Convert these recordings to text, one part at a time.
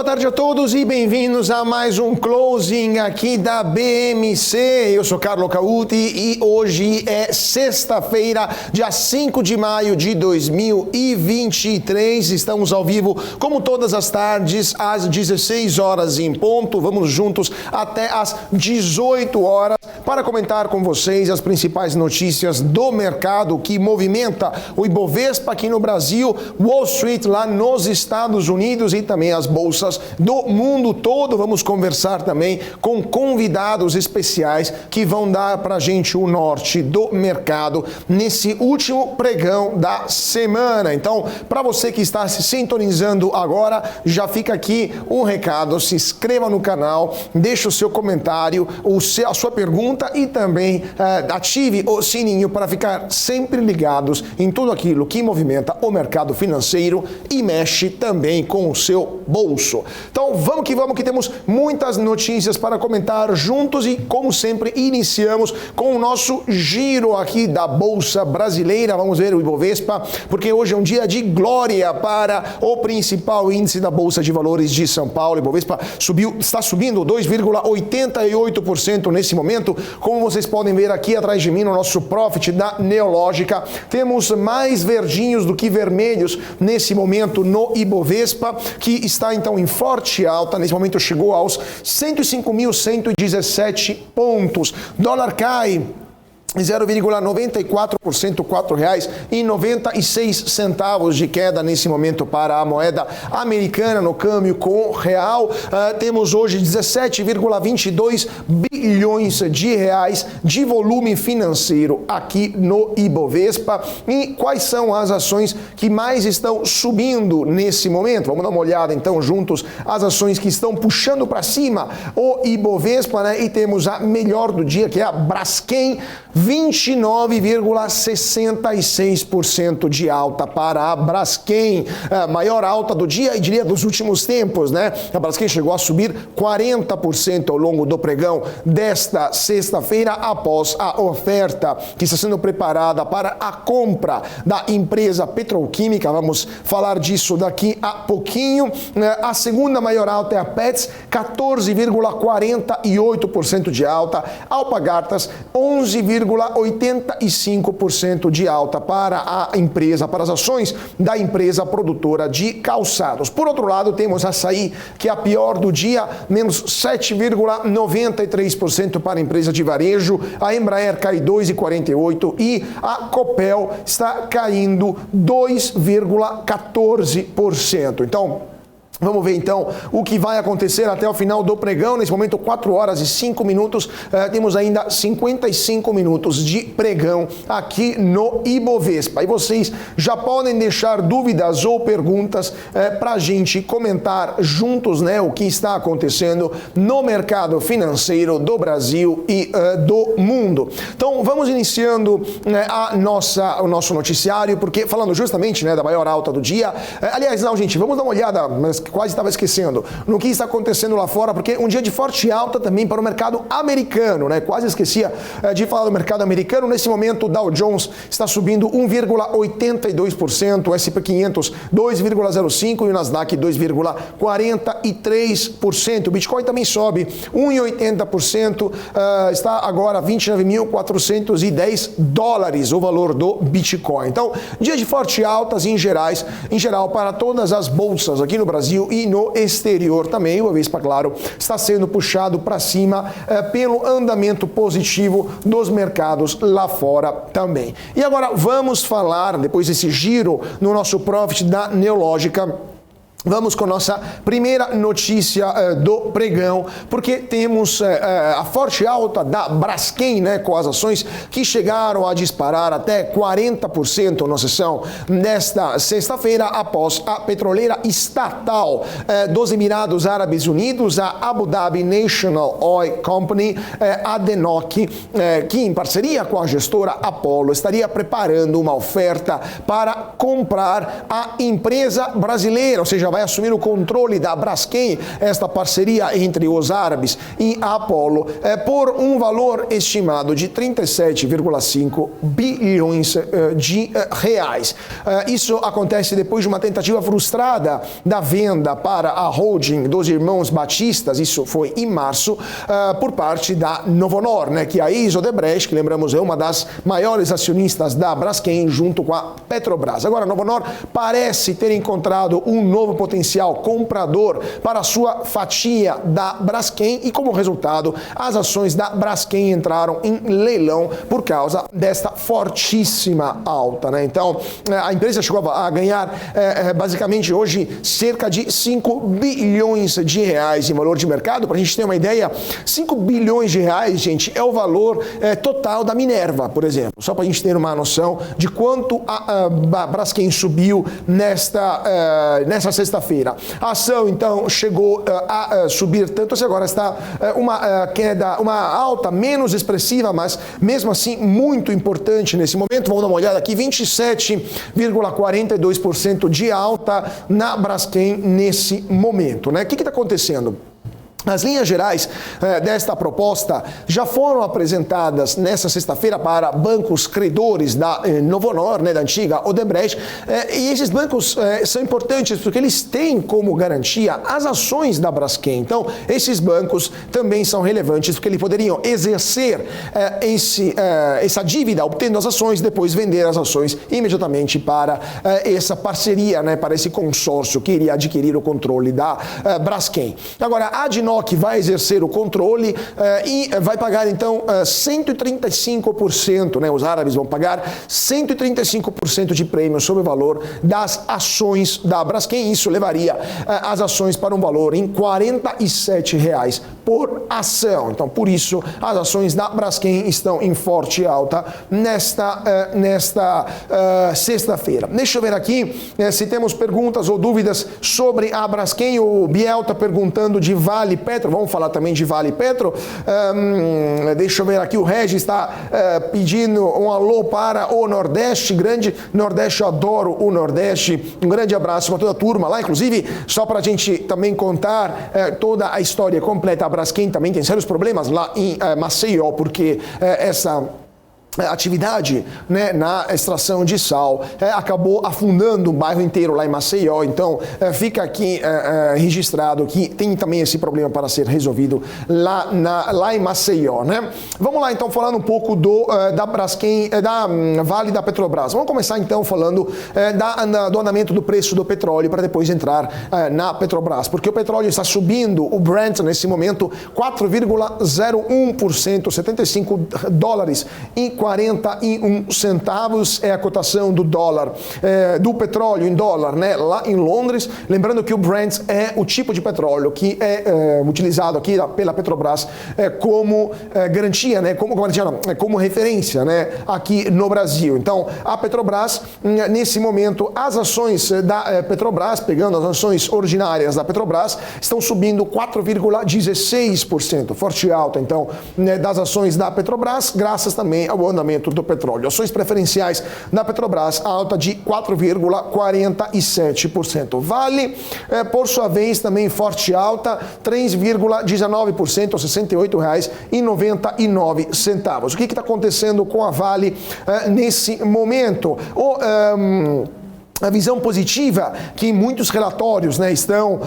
boa tarde a todos e bem-vindos a mais um closing aqui da BMC. Eu sou Carlo Cauti e hoje é sexta-feira, dia 5 de maio de 2023. Estamos ao vivo, como todas as tardes, às 16 horas em ponto. Vamos juntos até às 18 horas para comentar com vocês as principais notícias do mercado que movimenta o Ibovespa aqui no Brasil, Wall Street lá nos Estados Unidos e também as bolsas do mundo todo. Vamos conversar também com convidados especiais que vão dar para a gente o norte do mercado nesse último pregão da semana. Então, para você que está se sintonizando agora, já fica aqui um recado: se inscreva no canal, deixe o seu comentário, a sua pergunta e também ative o sininho para ficar sempre ligados em tudo aquilo que movimenta o mercado financeiro e mexe também com o seu bolso. Então vamos que temos muitas notícias para comentar juntos e, como sempre, iniciamos com o nosso giro aqui da Bolsa Brasileira. Vamos ver o Ibovespa, porque hoje é um dia de glória para o principal índice da Bolsa de Valores de São Paulo. O Ibovespa está subindo 2,88% nesse momento. Como vocês podem ver aqui atrás de mim no nosso Profit da Neológica, temos mais verdinhos do que vermelhos nesse momento no Ibovespa, que está então em forte alta. Nesse momento chegou aos 105.117 pontos. Dólar cai 0,94%, R$ 4,96 de queda nesse momento para a moeda americana no câmbio com real. Temos hoje 17,22 bilhões de reais de volume financeiro aqui no Ibovespa. E quais são as ações que mais estão subindo nesse momento? Vamos dar uma olhada então juntos as ações que estão puxando para cima o Ibovespa, né? E temos a melhor do dia, que é a Braskem, 29,66% de alta para a Braskem, a maior alta do dia e diria dos últimos tempos, né? A Braskem chegou a subir 40% ao longo do pregão desta sexta-feira, após a oferta que está sendo preparada para a compra da empresa petroquímica. Vamos falar disso daqui a pouquinho. A segunda maior alta é a Petz, 14,48% de alta. Alpargatas, 11,85% de alta para a empresa, para as ações da empresa produtora de calçados. Por outro lado, temos a Açaí, que é a pior do dia, menos 7,93% para a empresa de varejo. A Embraer cai 2,48% e a Copel está caindo 2,14%. Então, vamos ver então o que vai acontecer até o final do pregão. Nesse momento, 4 horas e 5 minutos. Temos ainda 55 minutos de pregão aqui no Ibovespa. E vocês já podem deixar dúvidas ou perguntas para a gente comentar juntos, né, o que está acontecendo no mercado financeiro do Brasil e do mundo. Então, vamos iniciando o nosso noticiário, porque falando justamente, né, da maior alta do dia. Aliás, não, gente, vamos dar uma olhada, mas quase estava esquecendo, no que está acontecendo lá fora, porque um dia de forte alta também para o mercado americano, né? Quase esquecia de falar do mercado americano. Nesse momento, o Dow Jones está subindo 1,82%, o S&P 500 2,05% e o Nasdaq 2,43%. O Bitcoin também sobe 1,80%, está agora a $29.410 o valor do Bitcoin. Então, dia de forte altas em geral para todas as bolsas aqui no Brasil e no exterior também. O Ibovespa, claro, está sendo puxado para cima pelo andamento positivo dos mercados lá fora também. E agora vamos falar, depois desse giro no nosso Profit da Neológica, vamos com a nossa primeira notícia do pregão, porque temos a forte alta da Braskem, né, com as ações que chegaram a disparar até 40% na sessão nesta sexta-feira, após a petroleira estatal dos Emirados Árabes Unidos, a Abu Dhabi National Oil Company, ADNOC, que em parceria com a gestora Apollo estaria preparando uma oferta para comprar a empresa brasileira, ou seja, vai assumir o controle da Braskem, esta parceria entre os árabes e a Apollo, por um valor estimado de 37,5 bilhões de reais. Isso acontece depois de uma tentativa frustrada da venda para a holding dos irmãos Batistas, isso foi em março, por parte da Novonor, né, que a ex-Odebrecht, que lembramos é uma das maiores acionistas da Braskem, junto com a Petrobras. Agora, a Novonor parece ter encontrado um novo potencial comprador para a sua fatia da Braskem e, como resultado, as ações da Braskem entraram em leilão por causa desta fortíssima alta, né? Então, a empresa chegou a ganhar, basicamente, hoje, cerca de 5 bilhões de reais em valor de mercado. Para a gente ter uma ideia, 5 bilhões de reais, gente, é o valor total da Minerva, por exemplo. Só para a gente ter uma noção de quanto a Braskem subiu nessa sexta-feira. A ação, então, chegou a subir tanto, assim agora está uma queda, uma alta menos expressiva, mas mesmo assim muito importante nesse momento. Vamos dar uma olhada aqui, 27,42% de alta na Braskem nesse momento, né? O que está acontecendo? As linhas gerais desta proposta já foram apresentadas nesta sexta-feira para bancos credores da Novonor, né, da antiga Odebrecht, e esses bancos são importantes porque eles têm como garantia as ações da Braskem. Então, esses bancos também são relevantes porque eles poderiam exercer essa dívida, obtendo as ações, depois vender as ações imediatamente para essa parceria, né, para esse consórcio que iria adquirir o controle da Braskem. Agora, a ADNOC vai exercer o controle e vai pagar então 135%, né? Os árabes vão pagar 135% de prêmio sobre o valor das ações da Braskem. Isso levaria as ações para um valor em R$ 47 por ação. Então, por isso, as ações da Braskem estão em forte alta nesta sexta-feira. Deixa eu ver aqui se temos perguntas ou dúvidas sobre a Braskem. O Biel está perguntando de Vale Petro, vamos falar também de Vale Petro. Deixa eu ver aqui, o Regis está pedindo um alô para o Nordeste, grande Nordeste, eu adoro o Nordeste. Um grande abraço para toda a turma lá, inclusive, só para a gente também contar toda a história completa, a Braskem também tem sérios problemas lá em Maceió, porque essa atividade, né, na extração de sal acabou afundando o bairro inteiro lá em Maceió. Então fica aqui registrado que tem também esse problema para ser resolvido lá em Maceió, né? Vamos lá então falando um pouco da Braskem, da Vale da Petrobras. Vamos começar então falando do andamento do preço do petróleo para depois entrar na Petrobras, porque o petróleo está subindo, o Brent nesse momento 4,01%, 75 dólares e 41 centavos é a cotação do dólar, do petróleo em dólar, né, lá em Londres. Lembrando que o Brent é o tipo de petróleo que é utilizado aqui pela Petrobras como garantia, né, como referência, né, aqui no Brasil. Então, a Petrobras, nesse momento, as ações da Petrobras, pegando as ações ordinárias da Petrobras, estão subindo 4,16%, forte alta, então, né, das ações da Petrobras, graças também ao andamento do petróleo. Ações preferenciais da Petrobras, alta de 4,47%. Vale, por sua vez, também forte alta, 3,19%, R$ 68,99. O que está acontecendo com a Vale nesse momento? A visão positiva que muitos relatórios, né, estão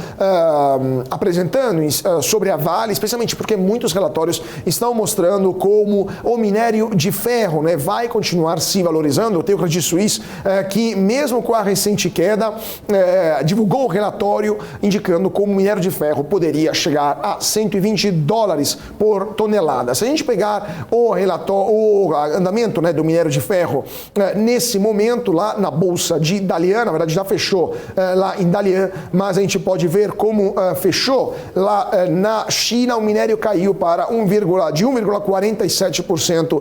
apresentando sobre a Vale, especialmente porque muitos relatórios estão mostrando como o minério de ferro, né, vai continuar se valorizando. O Credit Suisse, que mesmo com a recente queda, divulgou o relatório indicando como o minério de ferro poderia chegar a 120 dólares por tonelada. Se a gente pegar o andamento, né, do minério de ferro nesse momento lá na bolsa de Dalian, na verdade já fechou lá em Dalian, mas a gente pode ver como fechou lá na China. O minério caiu para 1,47%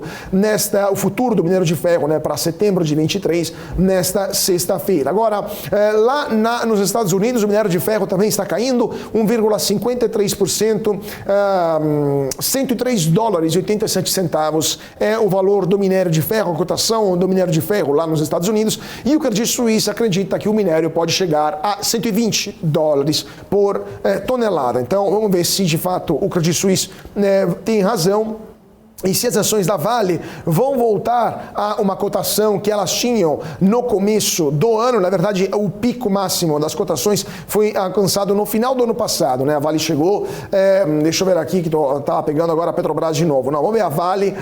o futuro do minério de ferro, né, para setembro de 23, nesta sexta-feira. Agora, lá nos Estados Unidos, o minério de ferro também está caindo 1,53%, 103 dólares e 87 centavos é o valor do minério de ferro, a cotação do minério de ferro lá nos Estados Unidos, e o Credit Suisse acredita que o minério pode chegar a 120 dólares por tonelada. Então, vamos ver se de fato o Credit Suisse tem razão. E se as ações da Vale vão voltar a uma cotação que elas tinham no começo do ano. Na verdade, o pico máximo das cotações foi alcançado no final do ano passado, né? A Vale chegou, deixa eu ver aqui, que tá pegando agora a Petrobras de novo. Não, vamos ver a Vale,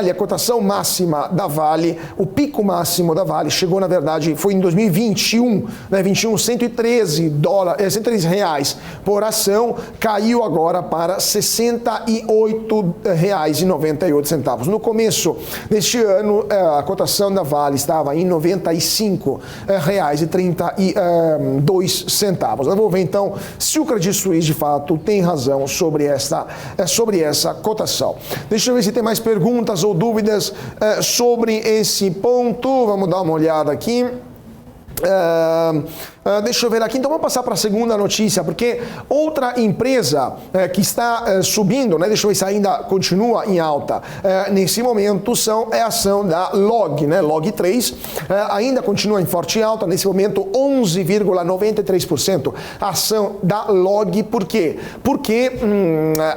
a cotação máxima da Vale, o pico máximo da Vale chegou, na verdade, foi em 2021, né? 113 dólares, 113 reais por ação, caiu agora para 68 reais e 98 centavos. No começo deste ano, a cotação da Vale estava em 95 reais e 32 centavos. Vamos ver então se o Credit Suisse de fato tem razão sobre essa cotação. Deixa eu ver se tem mais perguntas ou dúvidas sobre esse ponto. Vamos dar uma olhada aqui. Deixa eu ver aqui, então vamos passar para a segunda notícia, porque outra empresa que está subindo, né, deixa eu ver se ainda continua em alta nesse momento, é a ação da LOG, né, LOG 3, ainda continua em forte alta, nesse momento 11,93% a ação da LOG. Por quê? Porque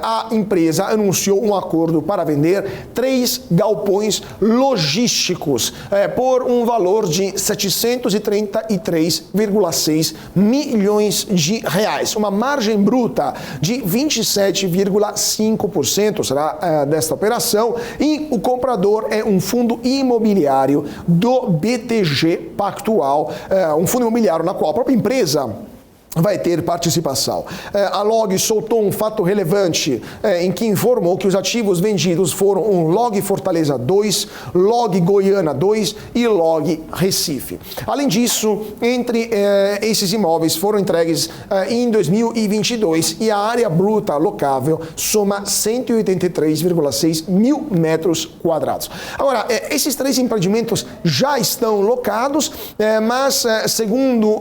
a empresa anunciou um acordo para vender 3 galpões logísticos por um valor de 733,6 milhões de reais. Uma margem bruta de 27,5% será desta operação, e o comprador é um fundo imobiliário do BTG Pactual, um fundo imobiliário na qual a própria empresa vai ter participação. A LOG soltou um fato relevante em que informou que os ativos vendidos foram um LOG Fortaleza 2, LOG Goiânia 2 e LOG Recife. Além disso, entre esses imóveis foram entregues em 2022 e a área bruta alocável soma 183,6 mil metros quadrados. Agora, esses 3 empreendimentos já estão locados, mas segundo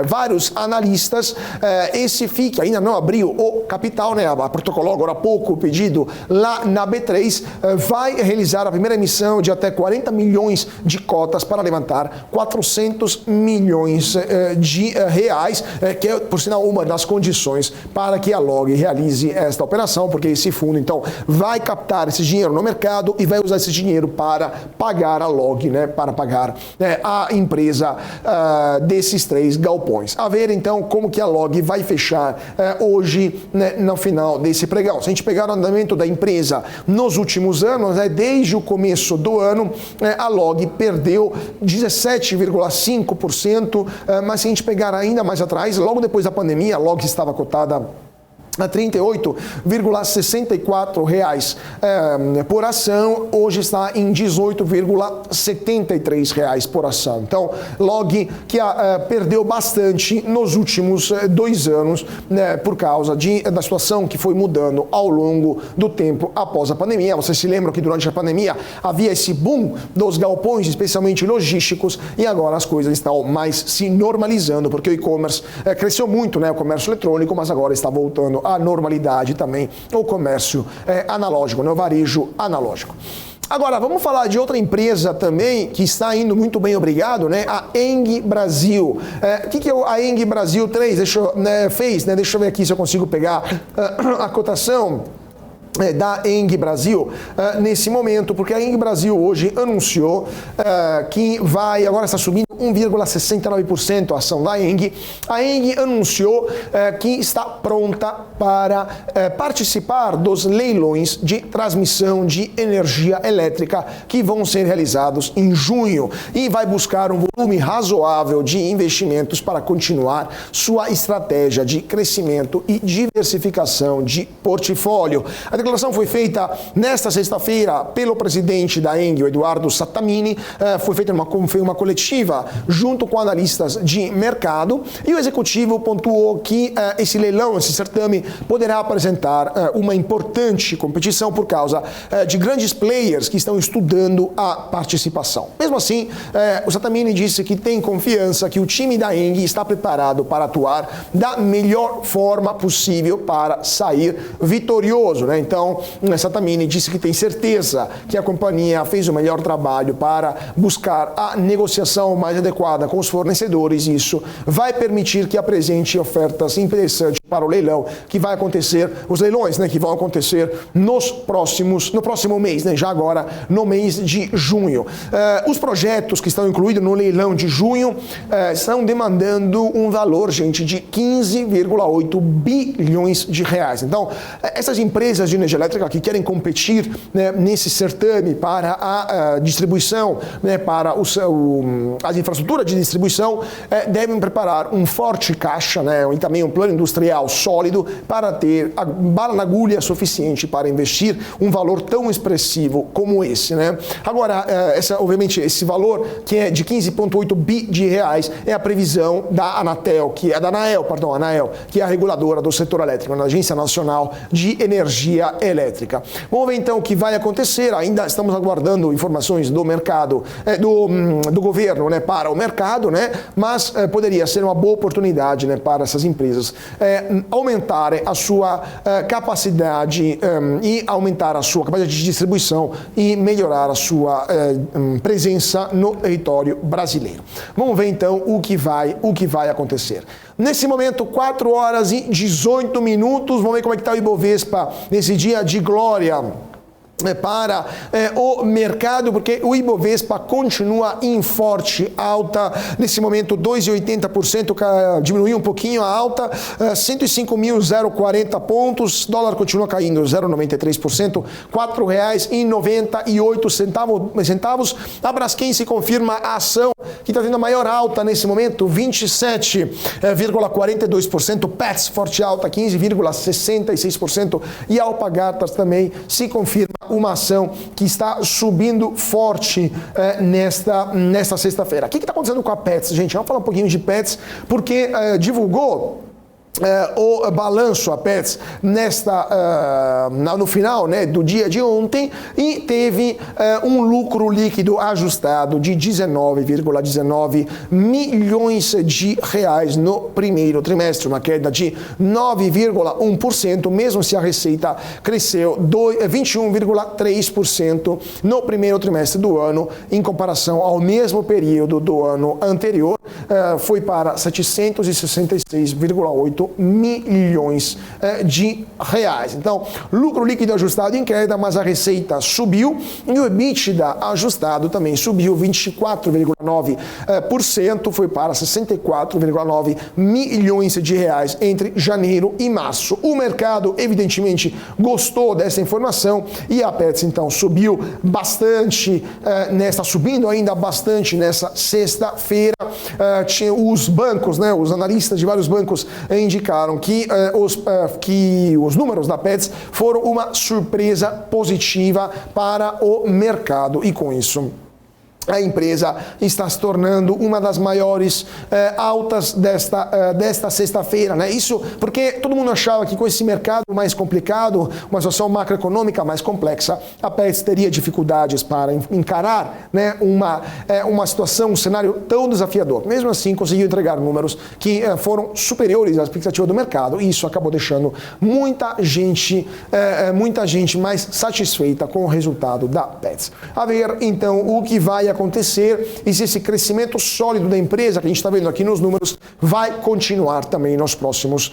vários analistas, esse FIC ainda não abriu o capital, né? Protocolou agora há pouco o pedido lá na B3, vai realizar a primeira emissão de até 40 milhões de cotas para levantar 400 milhões de reais, que é, por sinal, uma das condições para que a LOG realize esta operação, porque esse fundo, então, vai captar esse dinheiro no mercado e vai usar esse dinheiro para pagar a LOG, né? Para pagar a empresa desses 3 galpões. A ver, então, como que a LOG vai fechar hoje, né, no final desse pregão. Se a gente pegar o andamento da empresa nos últimos anos, né, desde o começo do ano, a LOG perdeu 17,5%, mas se a gente pegar ainda mais atrás, logo depois da pandemia, a LOG estava cotada a R$ 38,64 por ação, hoje está em R$ 18,73 por ação. Então, LOG que perdeu bastante nos últimos 2 anos, né, por causa da situação que foi mudando ao longo do tempo após a pandemia. Vocês se lembram que durante a pandemia havia esse boom dos galpões, especialmente logísticos, e agora as coisas estão mais se normalizando, porque o e-commerce cresceu muito, né, o comércio eletrônico, mas agora está voltando a normalidade também o comércio analógico, né, o varejo analógico. Agora, vamos falar de outra empresa também que está indo muito bem, obrigado, né? A ENGIE Brasil. O que a ENGIE Brasil 3 fez? Né? Deixa eu ver aqui se eu consigo pegar a cotação da ENGIE Brasil nesse momento, porque a ENGIE Brasil hoje anunciou que agora está subindo 1,69% a ação da ENGIE. A ENGIE anunciou que está pronta para participar dos leilões de transmissão de energia elétrica que vão ser realizados em junho e vai buscar um volume razoável de investimentos para continuar sua estratégia de crescimento e diversificação de portfólio. A declaração foi feita nesta sexta-feira pelo presidente da ENGIE, o Eduardo Sattamini, foi feita uma coletiva junto com analistas de mercado, e o executivo pontuou que esse leilão, esse certame, poderá apresentar uma importante competição por causa de grandes players que estão estudando a participação. Mesmo assim, o Sattamini disse que tem confiança que o time da ENGIE está preparado para atuar da melhor forma possível para sair vitorioso, né? Então, Sattamini disse que tem certeza que a companhia fez o melhor trabalho para buscar a negociação mais mais adequada com os fornecedores. Isso vai permitir que apresente ofertas interessantes para o leilão que vai acontecer, os leilões, né, que vão acontecer no próximo mês, né, já agora no mês de junho. Os projetos que estão incluídos no leilão de junho estão demandando um valor, gente, de 15,8 bilhões de reais. Então, essas empresas de energia elétrica que querem competir, né, nesse certame para a distribuição, né, para as infraestruturas de distribuição, devem preparar um forte caixa, né, e também um plano industrial sólido para ter a bala na agulha suficiente para investir um valor tão expressivo como esse, né? Agora, obviamente, esse valor que é de 15,8 bi de reais é a previsão da Anatel, que é da ANAEL, que é a reguladora do setor elétrico, na Agência Nacional de Energia Elétrica. Vamos ver então o que vai acontecer. Ainda estamos aguardando informações do mercado, do governo, né, para o mercado, né, mas poderia ser uma boa oportunidade, né, para essas empresas aumentarem a sua capacidade e aumentar a sua capacidade de distribuição e melhorar a sua presença no território brasileiro. Vamos ver então o que vai acontecer. Nesse momento, 4 horas e 18 minutos, vamos ver como é que está o Ibovespa nesse dia de glória para o mercado, porque o Ibovespa continua em forte alta. Nesse momento, 2,80%, diminuiu um pouquinho a alta, 105.040 pontos, dólar continua caindo 0,93%, R$ 4,98. A Braskem se confirma a ação que está tendo a maior alta nesse momento, 27,42%, Petz forte alta, 15,66%, e a Alpargatas também se confirma uma ação que está subindo forte nesta sexta-feira. O que está acontecendo com a Petz, gente? Vamos falar um pouquinho de Petz, porque divulgou o balanço, a Petz, no final, né, do dia de ontem, e teve um lucro líquido ajustado de 19,19 milhões de reais no primeiro trimestre, uma queda de 9,1%, mesmo se a receita cresceu 21,3% no primeiro trimestre do ano, em comparação ao mesmo período do ano anterior, foi para 766,8 milhões de reais. Então, lucro líquido ajustado em queda, mas a receita subiu e o EBITDA ajustado também subiu 24,9%, foi para 64,9 milhões de reais entre janeiro e março. O mercado, evidentemente, gostou dessa informação e a Petz, então, subiu bastante, subindo ainda bastante nessa sexta-feira. Os bancos, né, os analistas de vários bancos indicaram que os números da Petz foram uma surpresa positiva para o mercado e com isso a empresa está se tornando uma das maiores altas desta sexta-feira, né? Isso porque todo mundo achava que com esse mercado mais complicado, uma situação macroeconômica mais complexa, a Petz teria dificuldades para encarar, né, uma situação, um cenário tão desafiador. Mesmo assim, conseguiu entregar números que foram superiores à expectativa do mercado e isso acabou deixando muita gente mais satisfeita com o resultado da Petz. A ver, então, o que vai acontecer e se esse crescimento sólido da empresa que a gente está vendo aqui nos números vai continuar também nos próximos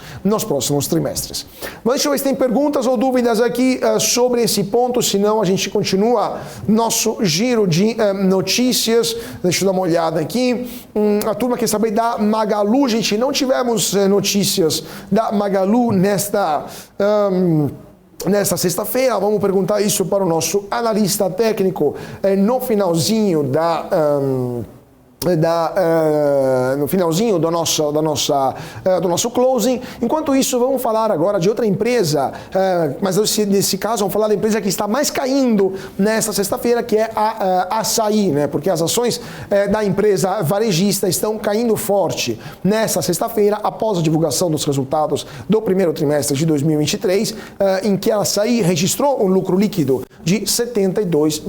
trimestres. Mas deixa eu ver se tem perguntas ou dúvidas aqui sobre esse ponto, senão a gente continua nosso giro de notícias. Deixa eu dar uma olhada aqui. A turma quer saber da Magalu, gente, não tivemos notícias da Magalu nesta sexta-feira. Vamos perguntar isso para o nosso analista técnico no finalzinho no finalzinho do nosso closing. Enquanto isso, vamos falar agora de outra empresa, mas nesse caso vamos falar da empresa que está mais caindo nesta sexta-feira, que é a Assaí, né? Porque as ações da empresa varejista estão caindo forte nesta sexta-feira, após a divulgação dos resultados do primeiro trimestre de 2023, em que a Assaí registrou um lucro líquido de 72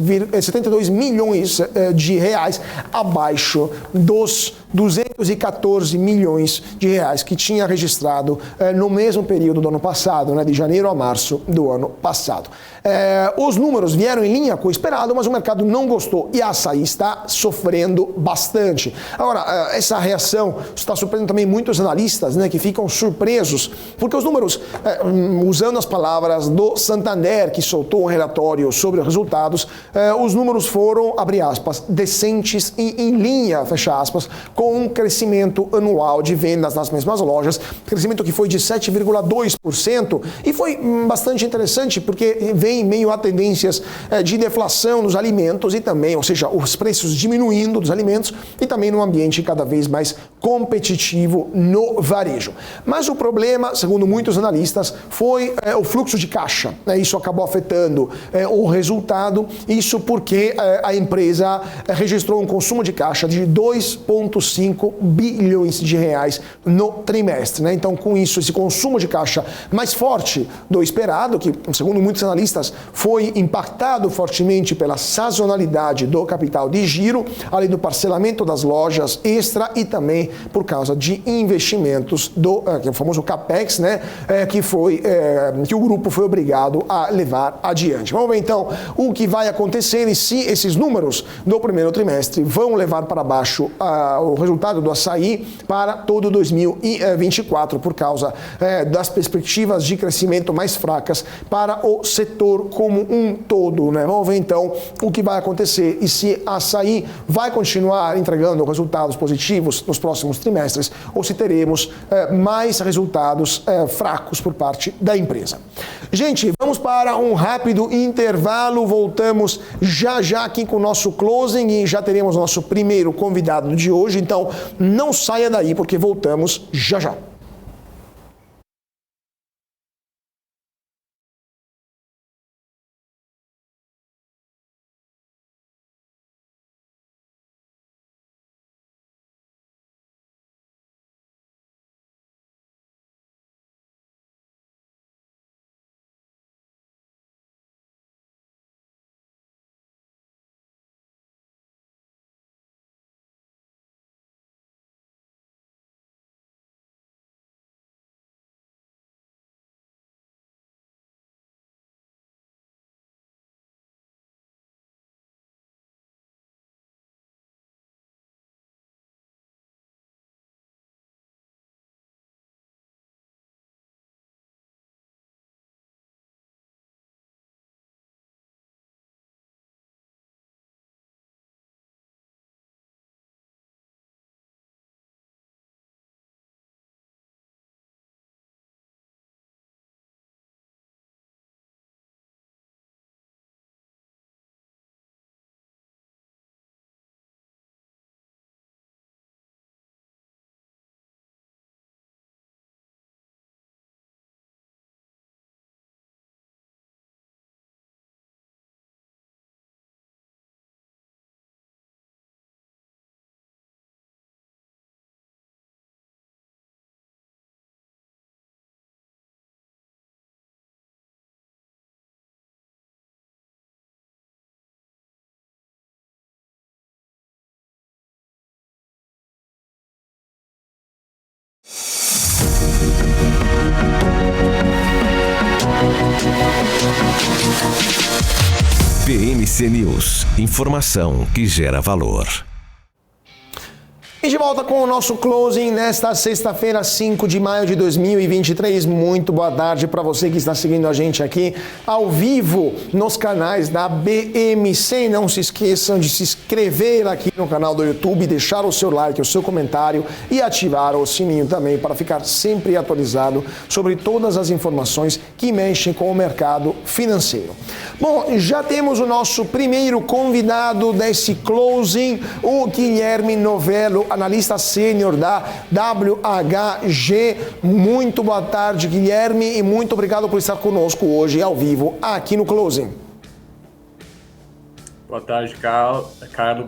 milhões de reais, abaixo dos 214 milhões de reais que tinha registrado no mesmo período do ano passado, né, de janeiro a março do ano passado. Os números vieram em linha com o esperado, mas o mercado não gostou e a Assaí está sofrendo bastante. Agora, essa reação está surpreendendo também muitos analistas, né, que ficam surpresos, porque os números, usando as palavras do Santander, que soltou um relatório sobre os resultados, os números foram, abre aspas, decentes e em linha, fecha aspas, com um crescimento anual de vendas nas mesmas lojas, crescimento que foi de 7,2%, e foi bastante interessante porque vem em meio a tendências de deflação nos alimentos e também, ou seja, os preços diminuindo dos alimentos e também num ambiente cada vez mais competitivo no varejo. Mas o problema, segundo muitos analistas, foi o fluxo de caixa. Isso acabou afetando o resultado, isso porque a empresa registrou um consumo de caixa de 2,5 bilhões de reais no trimestre, né? Então, com isso, esse consumo de caixa mais forte do esperado, que, segundo muitos analistas, foi impactado fortemente pela sazonalidade do capital de giro, além do parcelamento das lojas extra e também por causa de investimentos do que é o famoso CAPEX, né? Que o grupo foi obrigado a levar adiante. Vamos ver então o que vai acontecer e se esses números do primeiro trimestre vão levar para baixo o resultado do Assaí para todo 2024 por causa das perspectivas de crescimento mais fracas para o setor como um todo, né? Vamos ver então o que vai acontecer e se a Assaí vai continuar entregando resultados positivos nos próximos trimestres ou se teremos mais resultados fracos por parte da empresa. Gente, vamos para um rápido intervalo, voltamos já aqui com o nosso closing e já teremos nosso primeiro convidado de hoje, então não saia daí porque voltamos já. PMC News, informação que gera valor. E de volta com o nosso closing nesta sexta-feira, 5 de maio de 2023. Muito boa tarde para você que está seguindo a gente aqui ao vivo nos canais da BMC. Não se esqueçam de se inscrever aqui no canal do YouTube, deixar o seu like, o seu comentário e ativar o sininho também para ficar sempre atualizado sobre todas as informações que mexem com o mercado financeiro. Bom, já temos o nosso primeiro convidado desse closing, o Guilherme Novello, analista sênior da WHG. Muito boa tarde, Guilherme, e muito obrigado por estar conosco hoje ao vivo aqui no Closing. Boa tarde, Carlos.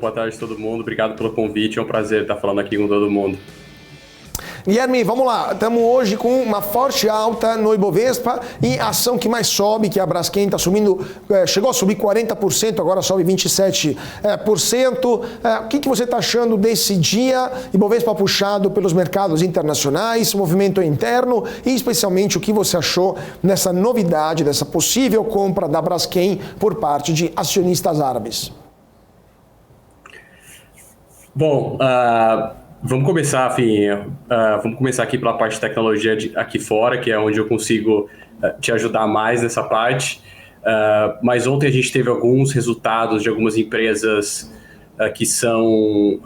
Boa tarde a todo mundo. Obrigado pelo convite. É um prazer estar falando aqui com todo mundo. Guilherme, vamos lá. Estamos hoje com uma forte alta no Ibovespa e a ação que mais sobe, que é a Braskem, está subindo, chegou a subir 40%, agora sobe 27%. O que você está achando desse dia? Ibovespa puxado pelos mercados internacionais, movimento interno e especialmente o que você achou nessa novidade, dessa possível compra da Braskem por parte de acionistas árabes? Bom, vamos começar, Finha. Vamos começar aqui pela parte de tecnologia aqui fora, que é onde eu consigo te ajudar mais nessa parte. Mas ontem a gente teve alguns resultados de algumas empresas que são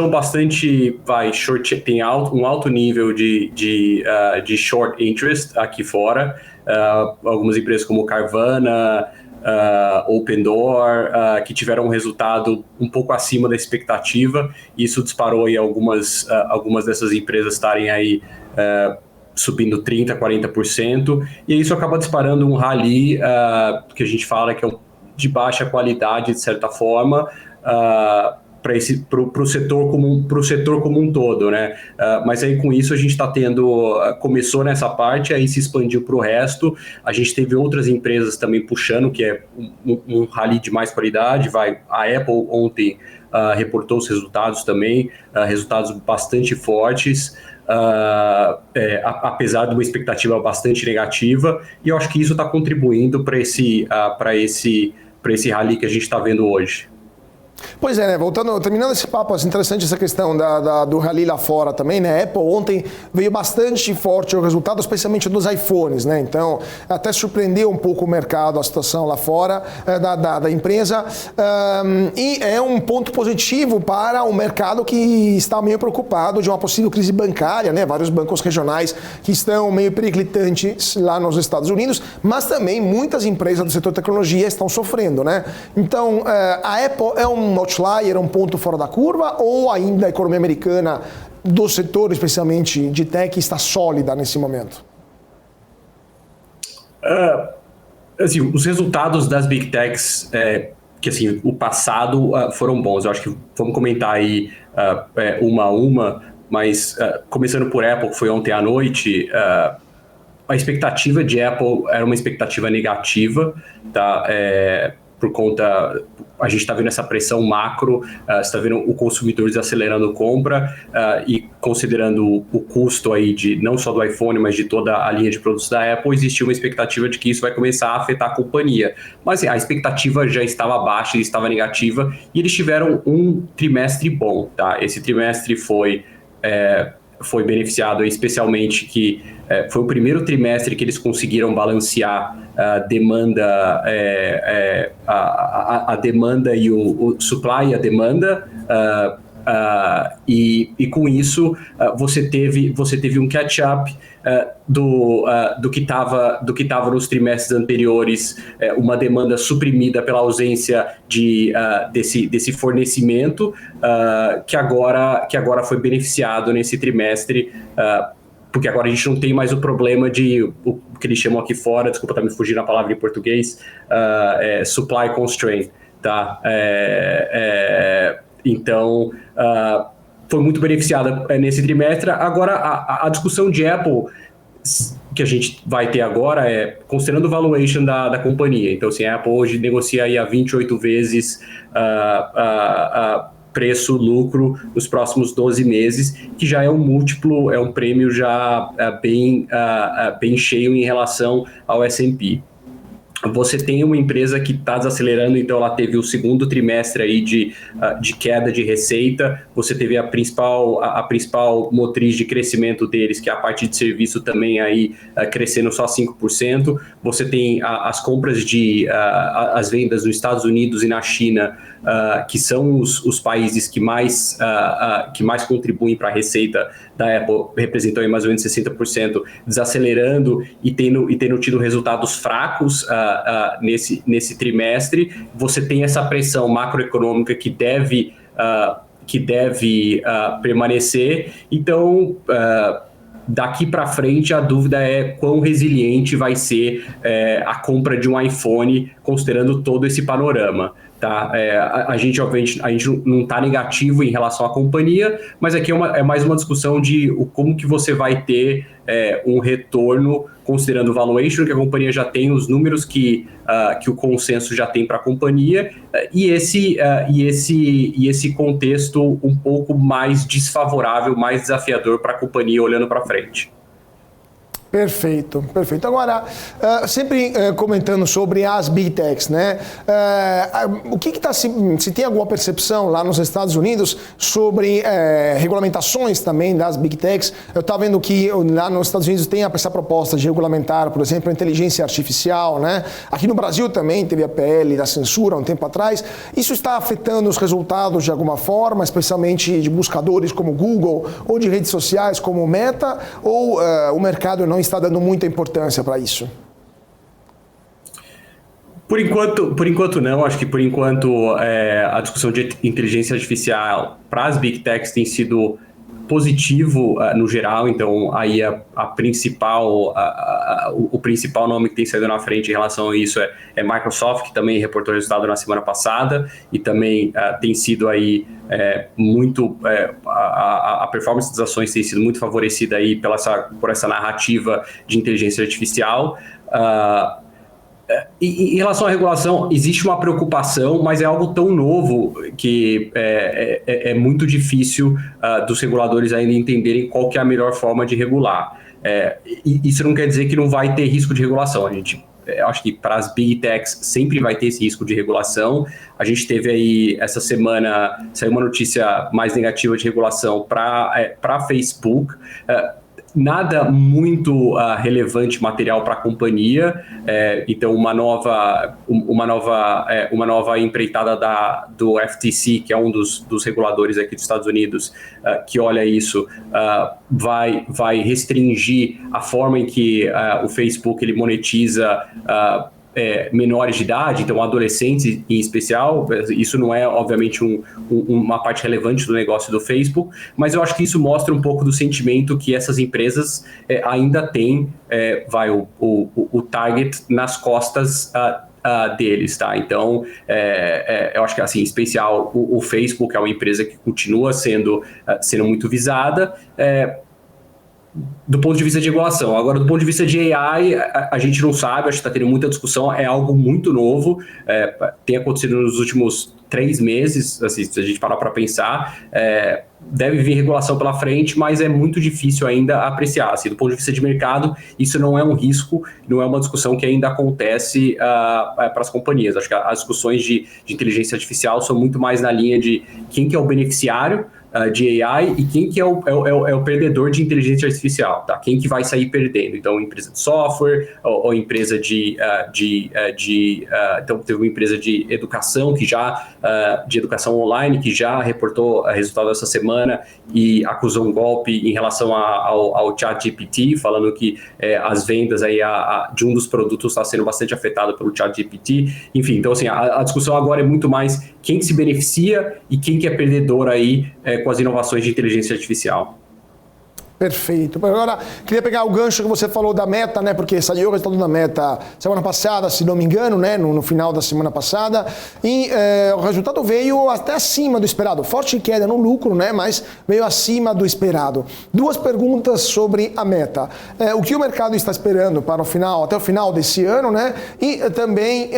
bastante, tem um alto nível de short interest aqui fora. Algumas empresas como Carvana, Opendoor, que tiveram um resultado um pouco acima da expectativa. Isso disparou aí algumas dessas empresas estarem aí subindo 30%, 40%, e isso acaba disparando um rally que a gente fala que é de baixa qualidade, de certa forma, para o setor como um todo, né? Mas aí com isso a gente está começou nessa parte, aí se expandiu para o resto. A gente teve outras empresas também puxando, que é um rally de mais qualidade. A Apple ontem reportou os resultados também, resultados bastante fortes, apesar de uma expectativa bastante negativa, e eu acho que isso está contribuindo para esse rally que a gente está vendo hoje. Pois é, né? Terminando esse papo, interessante essa questão do rally lá fora também, né? A Apple ontem veio bastante forte o resultado, especialmente dos iPhones, né? Então, até surpreendeu um pouco o mercado, a situação lá fora da empresa. E é um ponto positivo para o mercado que está meio preocupado de uma possível crise bancária, né? Vários bancos regionais que estão meio periclitantes lá nos Estados Unidos, mas também muitas empresas do setor de tecnologia estão sofrendo, né? Então, a Apple é um outlier, um ponto fora da curva, ou ainda a economia americana do setor, especialmente de tech, está sólida nesse momento? Assim, os resultados das Big Techs, que assim, o passado foram bons. Eu acho que vamos comentar aí uma a uma, mas começando por Apple, que foi ontem à noite, a expectativa de Apple era uma expectativa negativa, tá? Por conta, a gente está vendo essa pressão macro, você está vendo o consumidor desacelerando compra e considerando o custo aí não só do iPhone, mas de toda a linha de produtos da Apple, existiu uma expectativa de que isso vai começar a afetar a companhia. Mas a expectativa já estava baixa, estava negativa, e eles tiveram um trimestre bom, tá? Esse trimestre foi beneficiado especialmente que foi o primeiro trimestre que eles conseguiram balancear a demanda, a demanda e o supply e a demanda, e com isso você teve um catch-up do que estava nos trimestres anteriores, uma demanda suprimida pela ausência desse fornecimento, que agora foi beneficiado nesse trimestre, porque agora a gente não tem mais o problema o que eles chamam aqui fora, desculpa, tá me fugindo a palavra em português, supply constraint, tá? Então, foi muito beneficiada nesse trimestre. Agora, a discussão de Apple que a gente vai ter agora considerando o valuation da companhia. Então, assim, a Apple hoje negocia aí a 28 vezes preço-lucro nos próximos 12 meses, que já é um múltiplo, é um prêmio já bem cheio em relação ao S&P. Você tem uma empresa que está desacelerando, então ela teve o segundo trimestre aí de queda de receita. Você teve a principal motriz de crescimento deles, que é a parte de serviço também aí crescendo só 5%. Você tem as compras as vendas nos Estados Unidos e na China, que são os países que mais contribuem para a receita da Apple, representam aí mais ou menos 60%, desacelerando e tendo tido resultados fracos nesse trimestre. Você tem essa pressão macroeconômica que deve permanecer. Então, daqui para frente, a dúvida é quão resiliente vai ser a compra de um iPhone, considerando todo esse panorama. Tá? A gente, obviamente, não está negativo em relação à companhia, mas aqui é mais uma discussão de como que você vai ter um retorno considerando o valuation, que a companhia já tem, os números que o consenso já tem para a companhia, e esse contexto um pouco mais desfavorável, mais desafiador para a companhia olhando para frente. Perfeito, perfeito. Agora, sempre comentando sobre as Big Techs, né? O que está se tem alguma percepção lá nos Estados Unidos sobre regulamentações também das Big Techs? Eu estava vendo que lá nos Estados Unidos tem essa proposta de regulamentar, por exemplo, a inteligência artificial, né? Aqui no Brasil também teve a PL da censura há um tempo atrás. Isso está afetando os resultados de alguma forma, especialmente de buscadores como Google ou de redes sociais como Meta, ou o mercado não está dando muita importância para isso? Por enquanto não. Acho que por enquanto a discussão de inteligência artificial para as Big Techs tem sido positivo no geral. Então aí o principal nome que tem saído na frente em relação a isso é Microsoft, que também reportou resultado na semana passada e também tem sido aí a performance das ações tem sido muito favorecida aí por essa narrativa de inteligência artificial. Em relação à regulação, existe uma preocupação, mas é algo tão novo que é muito difícil dos reguladores ainda entenderem qual que é a melhor forma de regular. Isso não quer dizer que não vai ter risco de regulação. Eu acho que para as Big Techs sempre vai ter esse risco de regulação. A gente teve aí, essa semana, saiu uma notícia mais negativa de regulação para Facebook. Nada muito relevante material para a companhia, então uma nova empreitada do FTC, que é um dos reguladores aqui dos Estados Unidos, que olha isso, vai restringir a forma em que o Facebook ele monetiza menores de idade, então adolescentes em especial. Isso não é, obviamente, uma parte relevante do negócio do Facebook, mas eu acho que isso mostra um pouco do sentimento que essas empresas ainda têm, o target nas costas deles, tá? Então, eu acho que, assim, em especial, o Facebook é uma empresa que continua sendo muito visada, do ponto de vista de regulação. Agora, do ponto de vista de AI, a gente não sabe, acho que está tendo muita discussão, é algo muito novo, tem acontecido nos últimos 3 meses, assim, se a gente parar para pensar, deve vir regulação pela frente, mas é muito difícil ainda apreciar. Assim, do ponto de vista de mercado, isso não é um risco, não é uma discussão que ainda acontece para as companhias. Acho que as discussões de inteligência artificial são muito mais na linha de quem que é o beneficiário de AI e quem que é o perdedor de inteligência artificial, tá? Quem que vai sair perdendo? Então, empresa de software ou empresa então, teve uma empresa de educação de educação online que já reportou resultado essa semana e acusou um golpe em relação ao ChatGPT, falando que as vendas aí de um dos produtos está sendo bastante afetado pelo ChatGPT. Enfim, então assim, a discussão agora é muito mais quem se beneficia e quem que é perdedor aí com as inovações de inteligência artificial. Perfeito. Agora, queria pegar o gancho que você falou da Meta, né? Porque saiu o resultado da Meta semana passada, se não me engano, né? No final da semana passada. E o resultado veio até acima do esperado. Forte queda no lucro, né? Mas veio acima do esperado. 2 perguntas sobre a Meta. O que o mercado está esperando para até o final desse ano, né? E também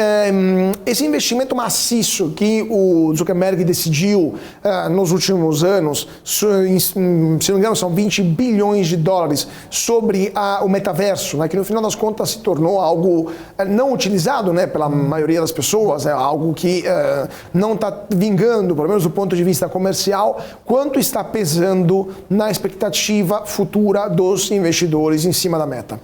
esse investimento maciço que o Zuckerberg decidiu nos últimos anos, se não me engano, são 20 bilhões de dólares sobre o metaverso, né, que no final das contas se tornou algo não utilizado, né, pela maioria das pessoas, algo que não está vingando, pelo menos do ponto de vista comercial. Quanto está pesando na expectativa futura dos investidores em cima da Meta?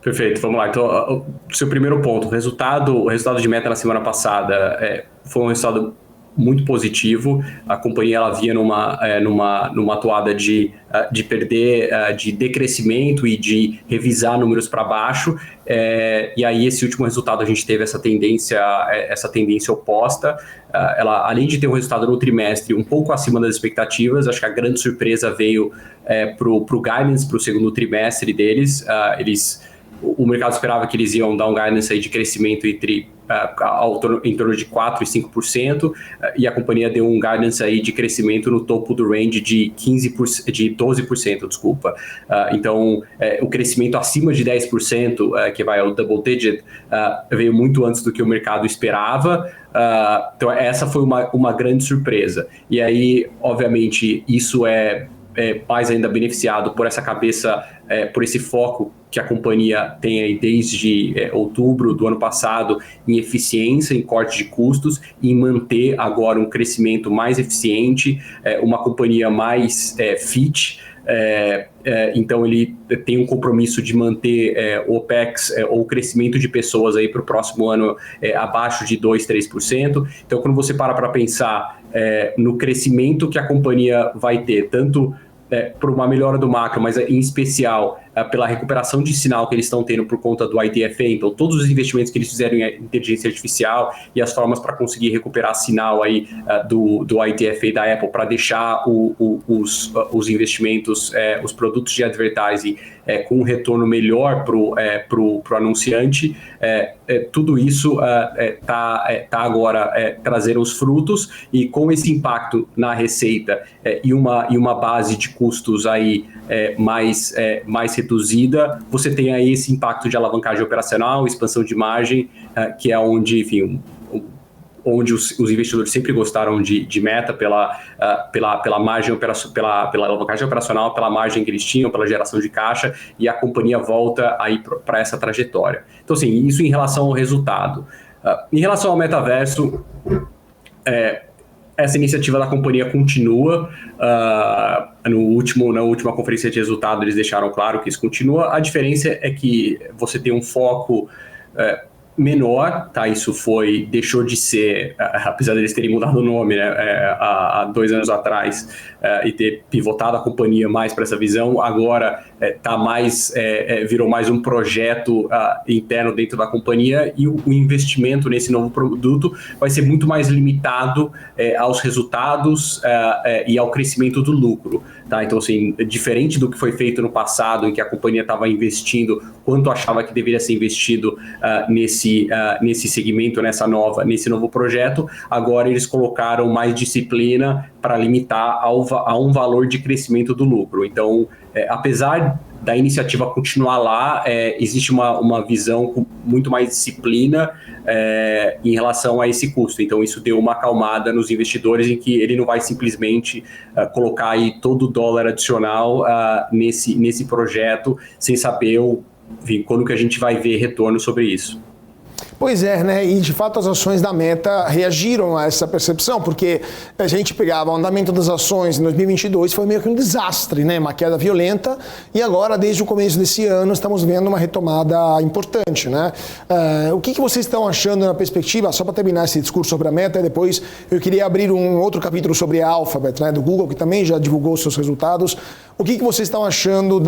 Perfeito, vamos lá. Então, o seu primeiro ponto, o resultado de Meta na semana passada foi um resultado muito positivo. A companhia ela vinha numa toada de perder, de decrescimento e de revisar números para baixo, e aí esse último resultado a gente teve essa tendência oposta. Ela, além de ter um resultado no trimestre um pouco acima das expectativas, acho que a grande surpresa veio para o guidance, para o segundo trimestre deles. Eles o mercado esperava que eles iam dar um guidance aí de crescimento em torno de 4% e 5%, e a companhia deu um guidance aí de crescimento no topo do range de 12%, desculpa. Então, o crescimento acima de 10%, que vai ao double digit, veio muito antes do que o mercado esperava. Então, essa foi uma grande surpresa. E aí, obviamente, isso é mais ainda beneficiado por essa cabeça, por esse foco que a companhia tem aí desde outubro do ano passado em eficiência, em corte de custos, em manter agora um crescimento mais eficiente, uma companhia mais fit. Então ele tem um compromisso de manter o OPEX ou o crescimento de pessoas aí para o próximo ano abaixo de 2-3%. Então quando você para pensar no crescimento que a companhia vai ter, tanto por uma melhora do macro, mas em especial pela recuperação de sinal que eles estão tendo por conta do IDFA, então todos os investimentos que eles fizeram em inteligência artificial e as formas para conseguir recuperar sinal aí do IDFA da Apple para deixar os investimentos, os produtos de advertising com um retorno melhor pro anunciante, tudo isso tá agora trazendo os frutos, e com esse impacto na receita e uma base de custos aí mais reduzida, você tem aí esse impacto de alavancagem operacional, expansão de margem, que é onde, enfim, onde os investidores sempre gostaram de Meta pela margem pela alavancagem operacional, pela margem que eles tinham, pela geração de caixa, e a companhia volta aí para essa trajetória. Então, assim, isso em relação ao resultado. Em relação ao metaverso, essa iniciativa da companhia continua. Na última conferência de resultado, eles deixaram claro que isso continua. A diferença é que você tem um foco menor, tá? Isso deixou de ser, apesar deles terem mudado o nome, né, há 2 anos atrás, e ter pivotado a companhia mais para essa visão, agora virou mais um projeto interno dentro da companhia, e o investimento nesse novo produto vai ser muito mais limitado aos resultados e ao crescimento do lucro, tá? Então, assim, diferente do que foi feito no passado, em que a companhia estava investindo quanto achava que deveria ser investido nesse segmento, nesse novo projeto, agora eles colocaram mais disciplina para limitar a um valor de crescimento do lucro. Então, apesar da iniciativa continuar lá, existe uma visão com muito mais disciplina em relação a esse custo. Então, isso deu uma acalmada nos investidores, em que ele não vai simplesmente colocar aí todo o dólar adicional nesse projeto, sem saber quando que a gente vai ver retorno sobre isso. Pois é, né? E de fato as ações da Meta reagiram a essa percepção, porque a gente pegava o andamento das ações em 2022, foi meio que um desastre, né? Uma queda violenta, e agora, desde o começo desse ano, estamos vendo uma retomada importante, né? O que vocês estão achando na perspectiva, só para terminar esse discurso sobre a Meta, depois eu queria abrir um outro capítulo sobre a Alphabet, né? Do Google, que também já divulgou seus resultados. O que vocês estão achando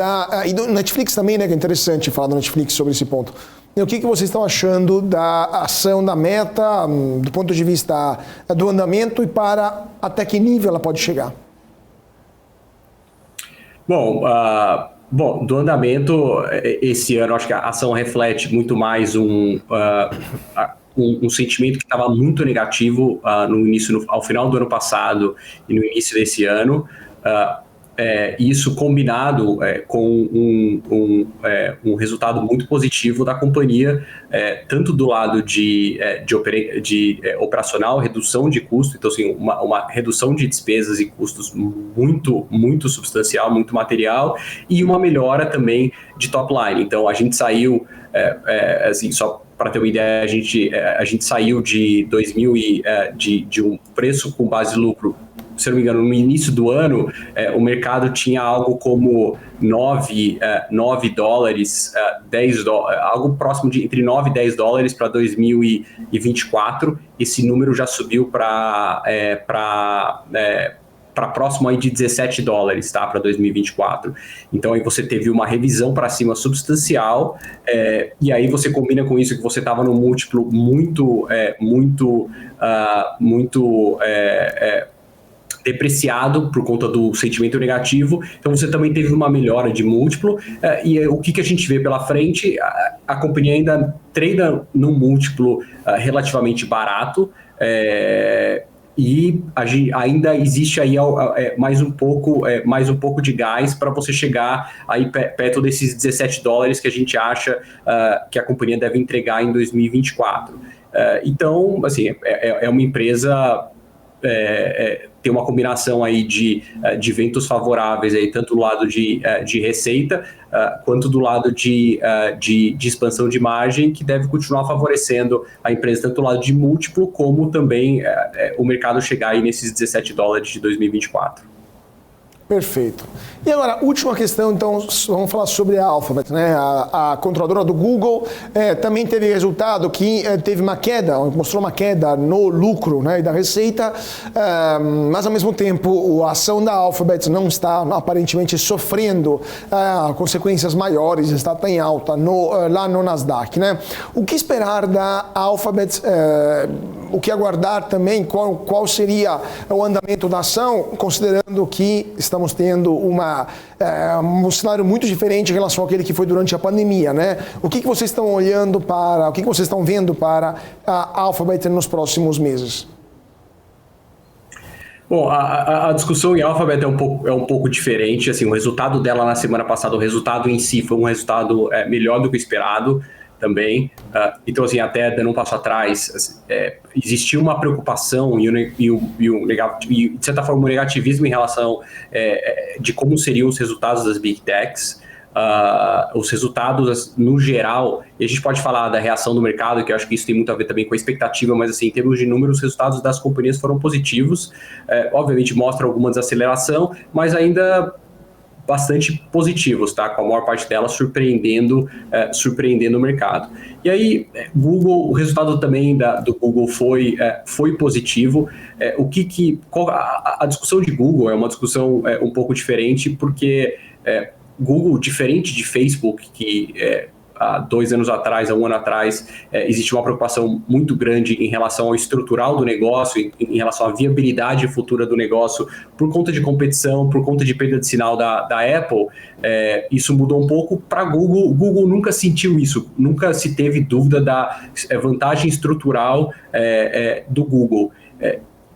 e do Netflix também, né? Que é interessante falar do Netflix sobre esse ponto. O que vocês estão achando da ação da Meta, do ponto de vista do andamento, e até que nível ela pode chegar? Bom, do andamento, esse ano, acho que a ação reflete muito mais um sentimento que estava muito negativo ao final do ano passado e no início desse ano. Isso combinado com um resultado muito positivo da companhia, tanto do lado de operacional, redução de custo, então assim, uma redução de despesas e custos muito, muito substancial, muito material, e uma melhora também de top line. Então a gente saiu, assim, só para ter uma ideia, a gente saiu de um preço com base de lucro, se não me engano, no início do ano, o mercado tinha algo como 9 dólares, 10 dólares, algo próximo de entre 9 e 10 dólares para 2024. Esse número já subiu para próximo aí de 17 dólares, tá, para 2024. Então aí você teve uma revisão para cima substancial, e aí você combina com isso que você estava num múltiplo muito depreciado por conta do sentimento negativo, então você também teve uma melhora de múltiplo, e o que a gente vê pela frente, a companhia ainda trada num múltiplo relativamente barato, e ainda existe aí mais um pouco de gás para você chegar aí perto desses $17 que a gente acha que a companhia deve entregar em 2024. Então, assim, é uma empresa... tem uma combinação aí de ventos favoráveis, aí, tanto do lado de receita, quanto do lado de expansão de margem, que deve continuar favorecendo a empresa, tanto do lado de múltiplo, como também o mercado chegar aí nesses $17 de 2024. Perfeito. E agora, última questão, então, vamos falar sobre a Alphabet, né? A controladora do Google também teve resultado que teve uma queda, mostrou uma queda no lucro, né, e da receita, mas ao mesmo tempo a ação da Alphabet não está aparentemente sofrendo consequências maiores, está em alta lá no Nasdaq, né? O que esperar da Alphabet? O que aguardar também? Qual seria o andamento da ação, considerando que estamos tendo um cenário muito diferente em relação àquele que foi durante a pandemia, né? O que vocês estão olhando para, o que vocês estão vendo para a Alphabet nos próximos meses? Bom, a discussão em Alphabet é um pouco diferente. Assim, o resultado dela na semana passada, o resultado em si foi um resultado melhor do que o esperado também. Então, assim, até dando um passo atrás, existia uma preocupação e, de certa forma, um negativismo em relação de como seriam os resultados das Big Techs. Os resultados, no geral, e a gente pode falar da reação do mercado, que eu acho que isso tem muito a ver também com a expectativa, mas assim, em termos de números, os resultados das companhias foram positivos. Obviamente mostra alguma desaceleração, mas ainda bastante positivos, tá? Com a maior parte delas surpreendendo o mercado. E aí, Google, o resultado também do Google foi positivo. A discussão de Google é uma discussão um pouco diferente, porque Google, diferente de Facebook, que há 2 anos atrás, há 1 ano atrás, existe uma preocupação muito grande em relação ao estrutural do negócio, em relação à viabilidade futura do negócio, por conta de competição, por conta de perda de sinal da Apple. Isso mudou um pouco para Google. O Google nunca sentiu isso, nunca se teve dúvida da vantagem estrutural do Google.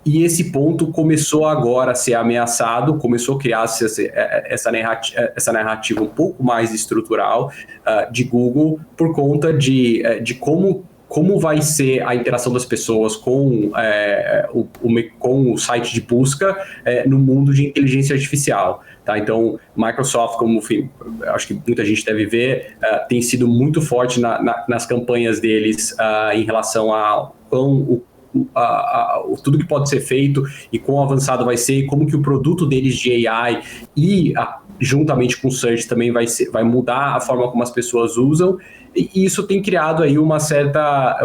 E esse ponto começou agora a ser ameaçado, começou a criar essa narrativa um pouco mais estrutural de Google, por conta de como vai ser a interação das pessoas com o site de busca no mundo de inteligência artificial. Tá? Então, Microsoft, como acho que muita gente deve ver, tem sido muito forte nas campanhas deles em relação a tudo que pode ser feito e quão avançado vai ser, e como que o produto deles de AI e juntamente com o Search também vai mudar a forma como as pessoas usam, e isso tem criado aí uma certa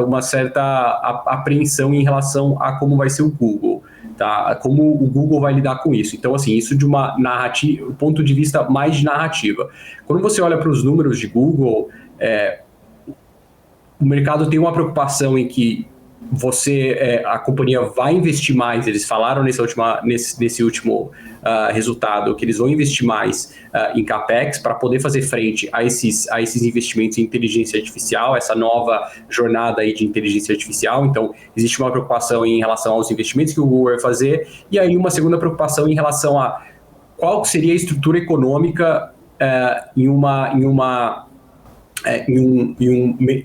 apreensão em relação a como vai ser o Google, tá? Como o Google vai lidar com isso. Então, assim, isso de uma narrativa, um ponto de vista mais de narrativa. Quando você olha para os números de Google, o mercado tem uma preocupação em que a companhia vai investir mais. Eles falaram nesse último resultado que eles vão investir mais em CAPEX para poder fazer frente a esses investimentos em inteligência artificial, essa nova jornada aí de inteligência artificial. Então, existe uma preocupação em relação aos investimentos que o Google vai fazer, e aí uma segunda preocupação em relação a qual seria a estrutura econômica em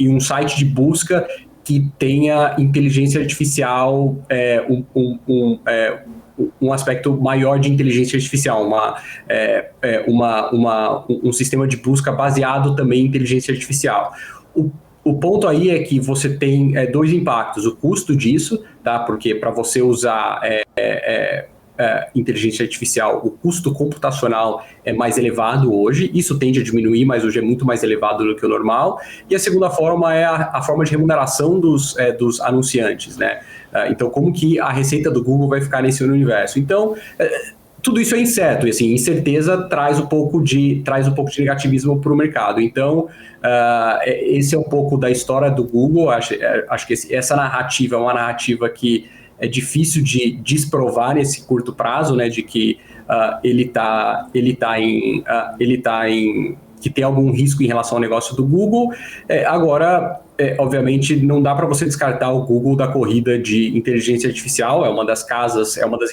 um site de busca que tenha inteligência artificial, um aspecto maior de inteligência artificial, um sistema de busca baseado também em inteligência artificial. O ponto aí é que você tem 2 impactos: o custo disso, tá? Porque para você usar inteligência artificial, o custo computacional é mais elevado hoje. Isso tende a diminuir, mas hoje é muito mais elevado do que o normal. E a segunda forma é a forma de remuneração dos anunciantes, né? Então, como que a receita do Google vai ficar nesse universo? Então, tudo isso é incerto, e assim, incerteza traz um pouco de negativismo para o mercado. Então, esse é um pouco da história do Google. Acho que essa narrativa é uma narrativa que é difícil de desprovar nesse curto prazo, né, de que que tem algum risco em relação ao negócio do Google. Agora, obviamente, não dá para você descartar o Google da corrida de inteligência artificial. É uma das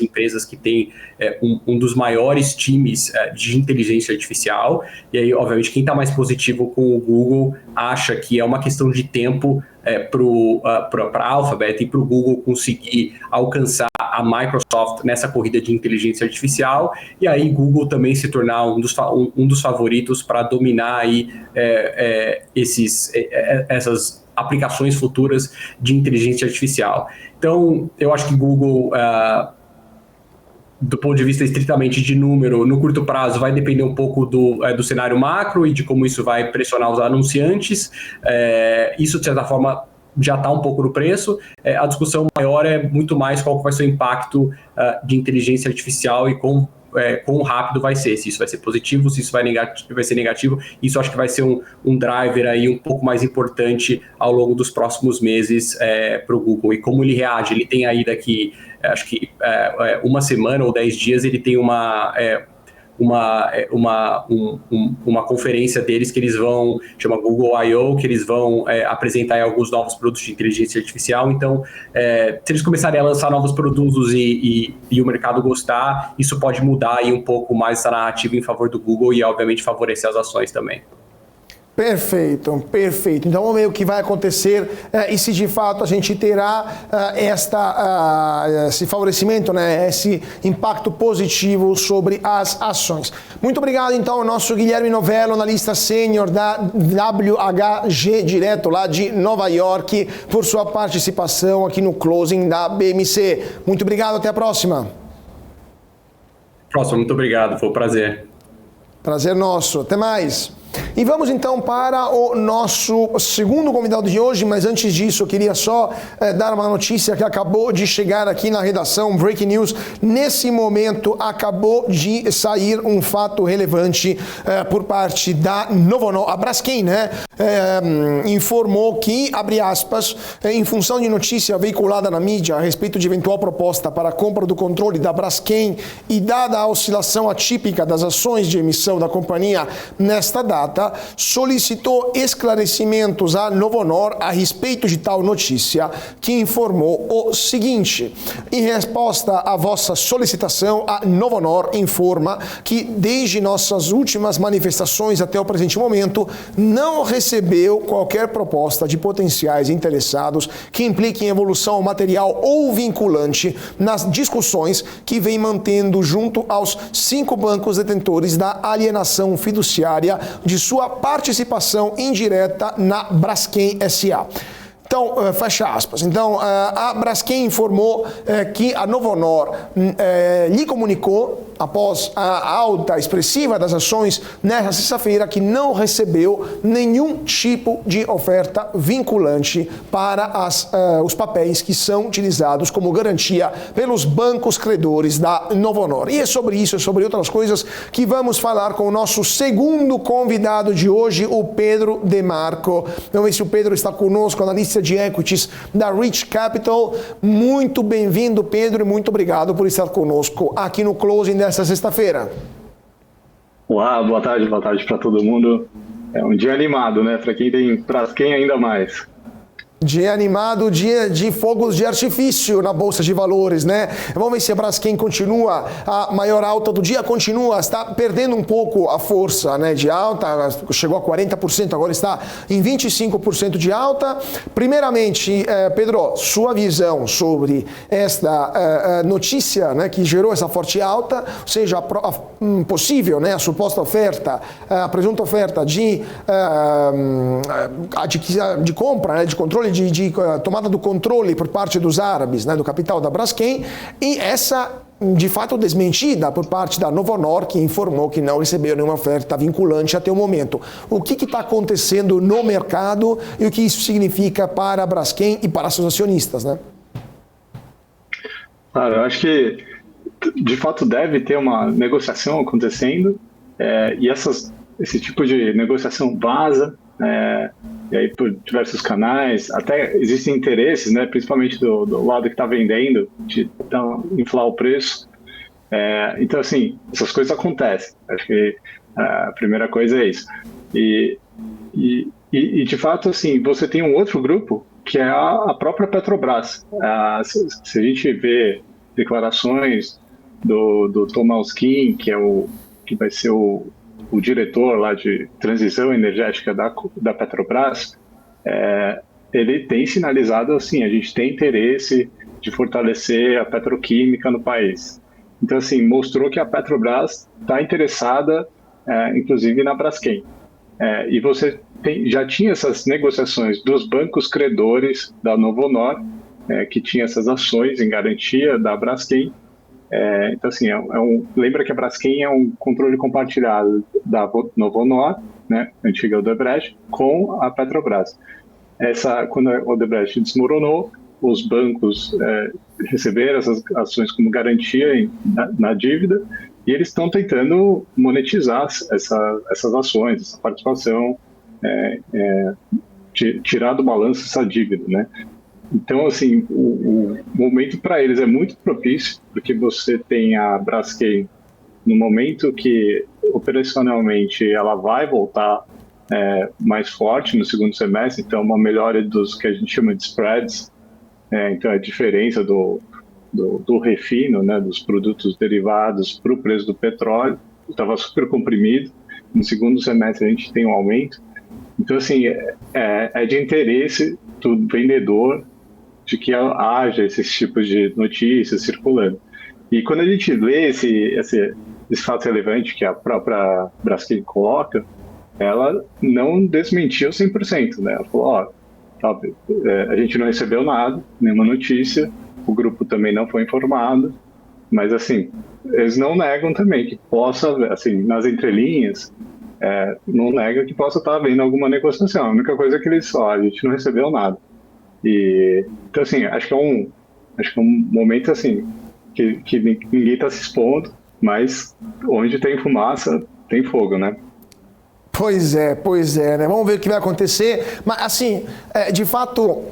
empresas que tem um dos maiores times de inteligência artificial. E aí, obviamente, quem está mais positivo com o Google acha que é uma questão de tempo para a Alphabet e para o Google conseguir alcançar a Microsoft nessa corrida de inteligência artificial, e aí Google também se tornar um dos favoritos para dominar aí, essas aplicações futuras de inteligência artificial. Então, eu acho que Google, do ponto de vista estritamente de número, no curto prazo vai depender um pouco do cenário macro e de como isso vai pressionar os anunciantes. Isso, de certa forma, já está um pouco no preço. A discussão maior é muito mais qual vai ser o impacto de inteligência artificial e quão rápido vai ser, se isso vai ser positivo, se isso vai ser negativo. Isso acho que vai ser um driver aí um pouco mais importante ao longo dos próximos meses para o Google. E como ele reage, ele tem aí daqui, acho que uma semana ou 10 dias, ele tem uma conferência deles que eles vão, chama Google I.O., que eles vão apresentar alguns novos produtos de inteligência artificial. Então, se eles começarem a lançar novos produtos e o mercado gostar, isso pode mudar aí um pouco mais essa narrativa em favor do Google e, obviamente, favorecer as ações também. Perfeito, perfeito. Então vamos ver o que vai acontecer e se de fato a gente terá esse favorecimento, né, esse impacto positivo sobre as ações. Muito obrigado então ao nosso Guilherme Novello, analista sênior da WHG, direto lá de Nova York, por sua participação aqui no closing da BMC. Muito obrigado, até a próxima. Próximo, muito obrigado, foi um prazer. Prazer nosso, até mais. E vamos então para o nosso segundo convidado de hoje, mas antes disso eu queria só dar uma notícia que acabou de chegar aqui na redação, Breaking News. Nesse momento acabou de sair um fato relevante por parte da Novonor, a Braskem, né? Informou que, abre aspas, em função de notícia veiculada na mídia a respeito de eventual proposta para a compra do controle da Braskem e dada a oscilação atípica das ações de emissão da companhia nesta data, solicitou esclarecimentos à Novonor a respeito de tal notícia, que informou o seguinte: em resposta à vossa solicitação, a Novonor informa que, desde nossas últimas manifestações até o presente momento, não recebeu qualquer proposta de potenciais interessados que impliquem evolução material ou vinculante nas discussões que vem mantendo junto aos 5 bancos detentores da alienação fiduciária de sua participação indireta na Braskem S.A. Então, fecha aspas. Então, a Braskem informou que a Novonor lhe comunicou, após a alta expressiva das ações nesta sexta-feira, que não recebeu nenhum tipo de oferta vinculante para os papéis que são utilizados como garantia pelos bancos credores da Novonor. E é sobre isso, é sobre outras coisas que vamos falar com o nosso segundo convidado de hoje, o Pedro Demarco. Vamos ver se o Pedro está conosco, analista de equities da Rich Capital. Muito bem-vindo, Pedro, e muito obrigado por estar conosco aqui no Closing desta sexta-feira. Olá, boa tarde para todo mundo. É um dia animado, né? Para quem tem Braskem ainda mais. Dia animado, dia de fogos de artifício na Bolsa de Valores, né? Vamos ver se a Braskem continua, a maior alta do dia continua, está perdendo um pouco a força, né, de alta, chegou a 40%, agora está em 25% de alta. Primeiramente, Pedro, sua visão sobre esta notícia, né, que gerou essa forte alta, ou seja, possível, né, a suposta oferta, a presunta oferta de compra, né, de controle, de tomada do controle por parte dos árabes, né, do capital da Braskem, e essa, de fato, desmentida por parte da Novonor, que informou que não recebeu nenhuma oferta vinculante até o momento. O que está acontecendo no mercado e o que isso significa para a Braskem e para seus acionistas, né? Claro, eu acho que, de fato, deve ter uma negociação acontecendo, e esse tipo de negociação vaza, e aí por diversos canais, até existem interesses, né, principalmente do lado que está vendendo, de inflar o preço. Então, assim, essas coisas acontecem. Acho que a primeira coisa é isso. E de fato, assim, você tem um outro grupo, que é a própria Petrobras. Se a gente vê declarações do Thomas Kim, que vai ser o diretor lá de transição energética da Petrobras, ele tem sinalizado assim, a gente tem interesse de fortalecer a petroquímica no país. Então, assim, mostrou que a Petrobras está interessada, inclusive, na Braskem. E você já tinha essas negociações dos bancos credores da Novonor, que tinha essas ações em garantia da Braskem. Então, assim, lembra que a Braskem é um controle compartilhado da Novonor, né, antiga Odebrecht, com a Petrobras. Quando a Odebrecht desmoronou, os bancos receberam essas ações como garantia na dívida, e eles estão tentando monetizar essas ações, essa participação, tirar do balanço essa dívida, né? Então, assim, o momento para eles é muito propício, porque você tem a Braskem no momento que, operacionalmente, ela vai voltar mais forte no segundo semestre, então uma melhora dos que a gente chama de spreads, então a diferença do refino, né, dos produtos derivados para o preço do petróleo, estava super comprimido. No segundo semestre a gente tem um aumento. Então, assim, é de interesse do vendedor de que haja esses tipos de notícias circulando. E quando a gente lê esse fato relevante que a própria Braskem coloca, ela não desmentiu 100%, né? Ela falou, a gente não recebeu nada, nenhuma notícia, o grupo também não foi informado, mas, assim, eles não negam também que possa, assim, nas entrelinhas, não nega que possa estar havendo alguma negociação. A única coisa é que eles falam, a gente não recebeu nada. Então, assim, acho que é um momento, assim, que ninguém está se expondo, mas onde tem fumaça, tem fogo, né? Pois é, né? Vamos ver o que vai acontecer. Mas, assim, de fato,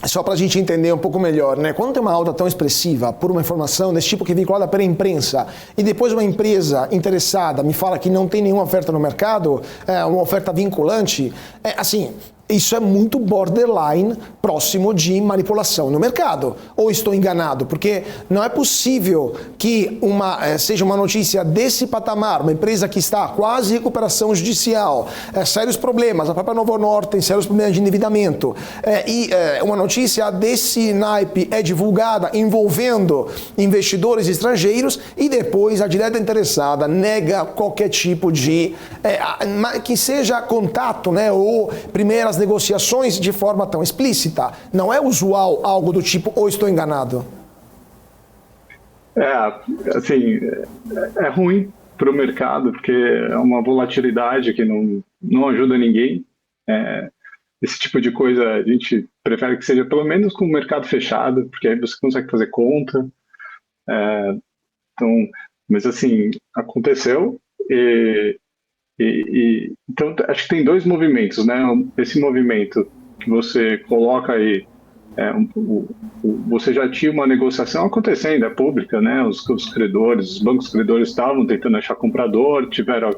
só para a gente entender um pouco melhor, né? Quando tem uma alta tão expressiva por uma informação desse tipo que é vinculada pela imprensa e depois uma empresa interessada me fala que não tem nenhuma oferta no mercado, uma oferta vinculante, assim, isso é muito borderline, próximo de manipulação no mercado. Ou estou enganado? Porque não é possível que seja uma notícia desse patamar, uma empresa que está quase em recuperação judicial, sérios problemas, a própria Novonor tem sérios problemas de endividamento, uma notícia desse naipe é divulgada envolvendo investidores estrangeiros e depois a direta interessada nega qualquer tipo de... que seja contato, né, ou primeiras negociações de forma tão explícita. Não é usual algo do tipo, ou estou enganado? Assim, é ruim para o mercado, porque é uma volatilidade que não ajuda ninguém. Esse tipo de coisa a gente prefere que seja pelo menos com o mercado fechado, porque aí você consegue fazer conta. Então, mas assim, aconteceu então, acho que tem dois movimentos, né? Esse movimento que você coloca aí, você já tinha uma negociação acontecendo, é pública, né? Os credores, os bancos credores estavam tentando achar comprador, tiveram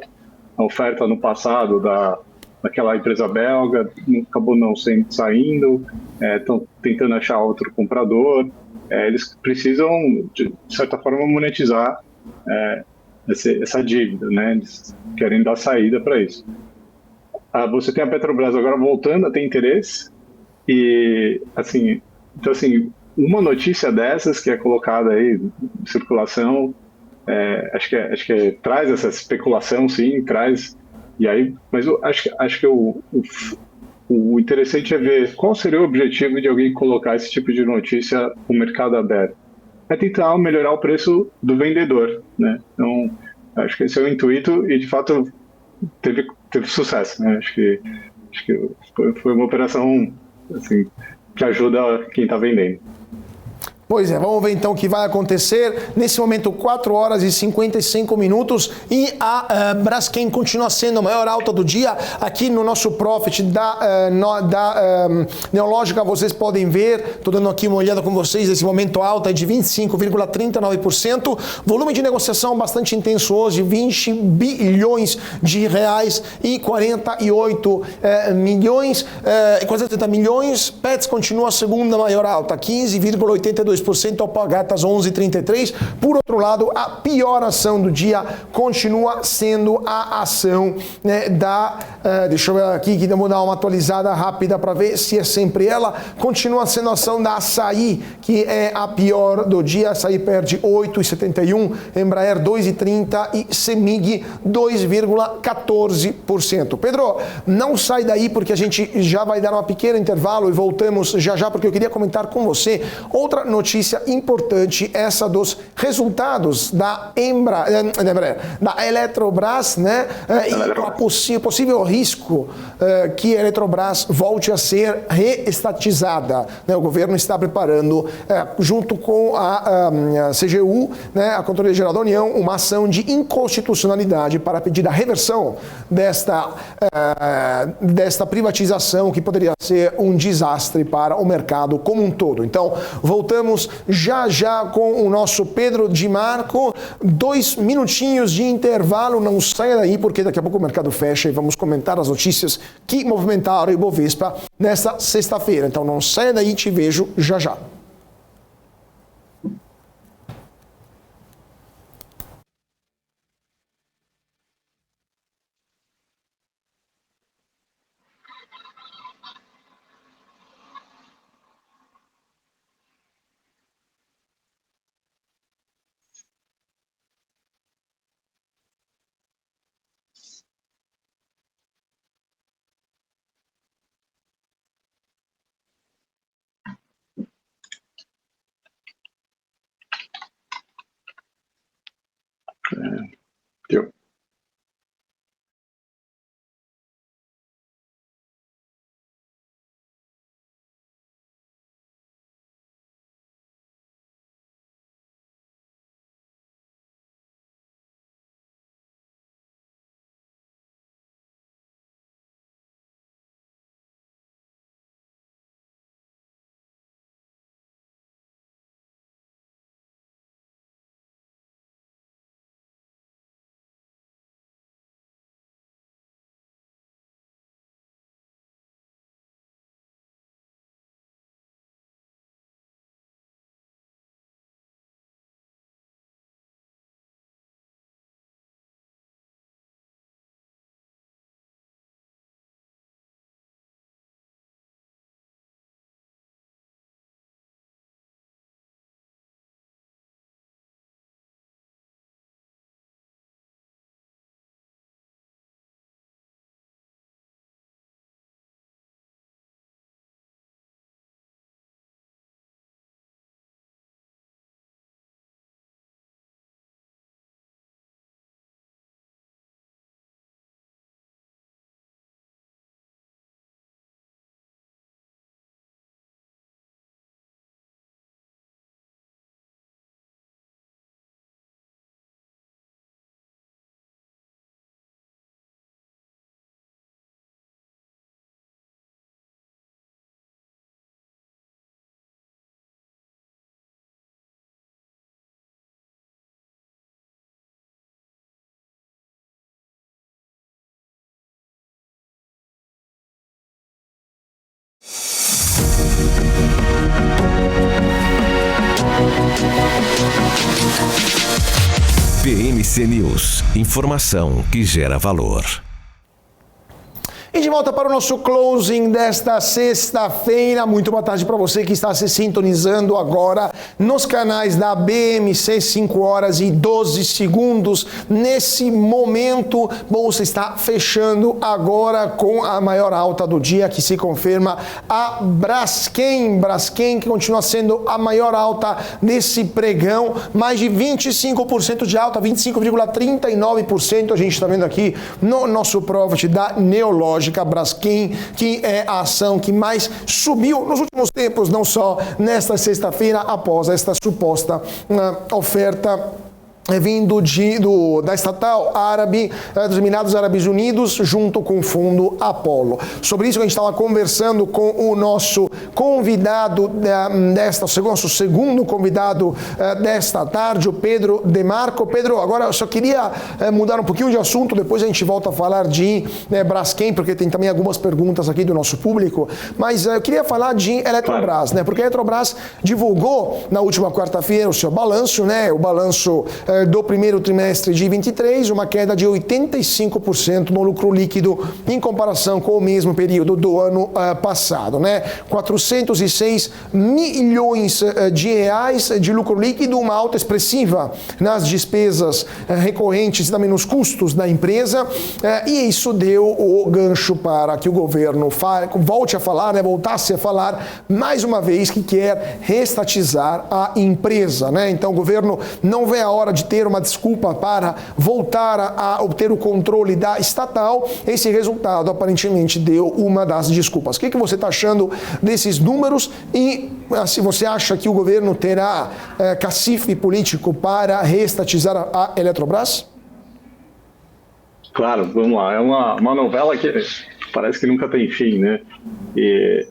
a oferta no passado daquela empresa belga, acabou não saindo, estão tentando achar outro comprador. Eles precisam, de certa forma, monetizar essa dívida, né? Eles querem dar saída para isso. Você tem a Petrobras agora voltando a ter interesse e, assim, então, assim, uma notícia dessas que é colocada aí em circulação, acho que traz essa especulação, sim, traz. E aí, mas eu acho que o interessante é ver qual seria o objetivo de alguém colocar esse tipo de notícia no mercado aberto. É tentar melhorar o preço do vendedor, né? Então, acho que esse é o intuito e, de fato, teve sucesso, né? Acho que foi uma operação, assim, que ajuda quem está vendendo. Pois é, vamos ver então o que vai acontecer. Nesse momento, 4 horas e 55 minutos e a Braskem continua sendo a maior alta do dia. Aqui no nosso profit da Neológica, vocês podem ver, estou dando aqui uma olhada com vocês, esse momento alta é de 25,39%. Volume de negociação bastante intenso hoje, 20 bilhões de reais e 48 milhões. 40 milhões. Pets continua a segunda maior alta, 15,82%, Alpargatas 11,33%. Por outro lado, a pior ação do dia continua sendo a ação, né, deixa eu ver aqui, que vou dar uma atualizada rápida para ver se é sempre ela. Continua sendo a ação da Açaí, que é a pior do dia. Açaí perde 8,71%, Embraer 2,30% e Semig 2,14%. Pedro, não sai daí porque a gente já vai dar um pequeno intervalo e voltamos já porque eu queria comentar com você outra notícia importante, essa dos resultados da da Eletrobras, né? E o possível risco que a Eletrobras volte a ser reestatizada, né? O governo está preparando, junto com a CGU, né, a Controle Geral da União, uma ação de inconstitucionalidade para pedir a reversão desta privatização, que poderia ser um desastre para o mercado como um todo. Então, voltamos já com o nosso Pedro Di Marco. 2 minutinhos de intervalo, não saia daí, porque daqui a pouco o mercado fecha e vamos comentar as notícias que movimentaram o Ibovespa nesta sexta-feira. Então, não saia daí, te vejo já. Deu. PMC News, informação que gera valor. E de volta para o nosso closing desta sexta-feira. Muito boa tarde para você que está se sintonizando agora nos canais da BMC, 5 horas e 12 segundos. Nesse momento, bolsa está fechando agora com a maior alta do dia, que se confirma a Braskem. Braskem, que continua sendo a maior alta desse pregão, mais de 25% de alta, 25,39%. A gente está vendo aqui no nosso profit da Neológica. tecnológica Braskem, que é a ação que mais subiu nos últimos tempos, não só nesta sexta-feira, após esta suposta oferta vindo da estatal árabe, dos Emirados Árabes Unidos, junto com o fundo Apollo. Sobre isso a gente estava conversando com o nosso convidado nosso segundo convidado desta tarde, o Pedro Demarco. Pedro, agora eu só queria mudar um pouquinho de assunto, depois a gente volta a falar de Braskem, porque tem também algumas perguntas aqui do nosso público, mas eu queria falar de Eletrobras, né? Porque a Eletrobras divulgou na última quarta-feira o seu balanço, né? O balanço do primeiro trimestre de 23, uma queda de 85% no lucro líquido em comparação com o mesmo período do ano passado, né? 406 milhões de reais de lucro líquido, uma alta expressiva nas despesas recorrentes e também nos custos da empresa, e isso deu o gancho para que o governo voltasse a falar mais uma vez que quer reestatizar a empresa, né? Então o governo não vê a hora de ter uma desculpa para voltar a obter o controle da estatal. Esse resultado aparentemente deu uma das desculpas. O que você está achando desses números e se você acha que o governo terá cacife político para reestatizar a Eletrobras? Claro, vamos lá. É uma novela que parece que nunca tem fim, né? E,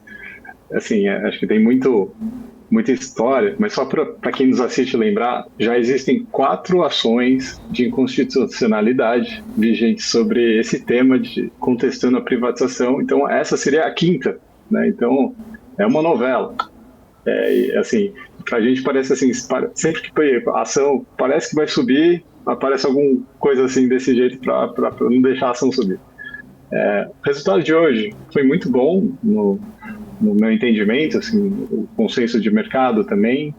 assim, acho que tem muita história, mas só para quem nos assiste lembrar, já existem 4 ações de inconstitucionalidade vigentes sobre esse tema de contestando a privatização. Então, essa seria a 5ª, né? Então, é uma novela. Assim, para a gente parece assim, sempre que a ação parece que vai subir, aparece alguma coisa assim desse jeito para não deixar a ação subir. O resultado de hoje foi muito bom no meu entendimento, assim, o consenso de mercado também,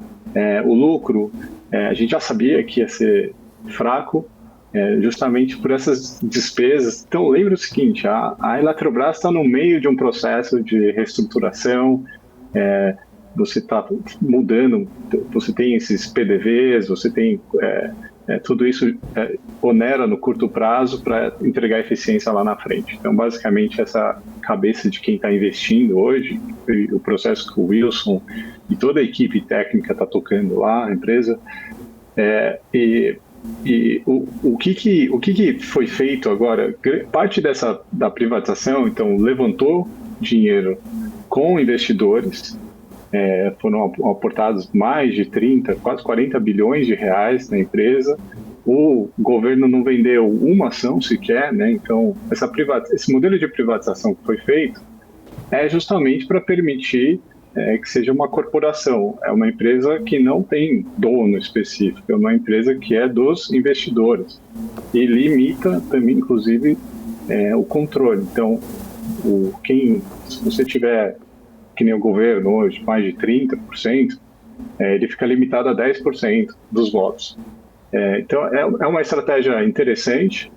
o lucro, a gente já sabia que ia ser fraco, justamente por essas despesas. Então, lembre o seguinte, a Eletrobras está no meio de um processo de reestruturação, você está mudando, você tem esses PDVs, você tem tudo isso onera no curto prazo para entregar eficiência lá na frente. Então, basicamente, essa cabeça de quem está investindo hoje, o processo que o Wilson e toda a equipe técnica está tocando lá, a empresa, o que foi feito agora, parte da privatização, então, levantou dinheiro com investidores, foram aportados mais de 30, quase 40 bilhões de reais na empresa. O governo não vendeu uma ação sequer, né? Então, esse modelo de privatização que foi feito é justamente para permitir que seja uma corporação. É uma empresa que não tem dono específico, é uma empresa que é dos investidores e limita também, inclusive, o controle. Então, se você tiver, que nem o governo hoje, mais de 30%, ele fica limitado a 10% dos votos. Então, é uma estratégia interessante,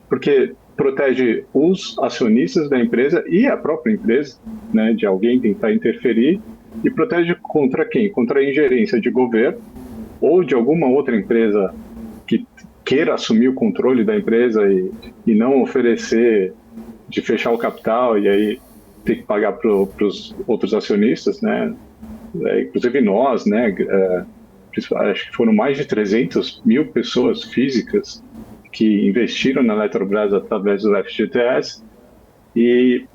porque protege os acionistas da empresa e a própria empresa, né, de alguém tentar interferir, e protege contra quem? Contra a ingerência de governo ou de alguma outra empresa que queira assumir o controle da empresa e não oferecer de fechar o capital e aí ter que pagar para os outros acionistas, né? Inclusive nós, né? Acho que foram mais de 300 mil pessoas físicas que investiram na Eletrobras através do FGTS e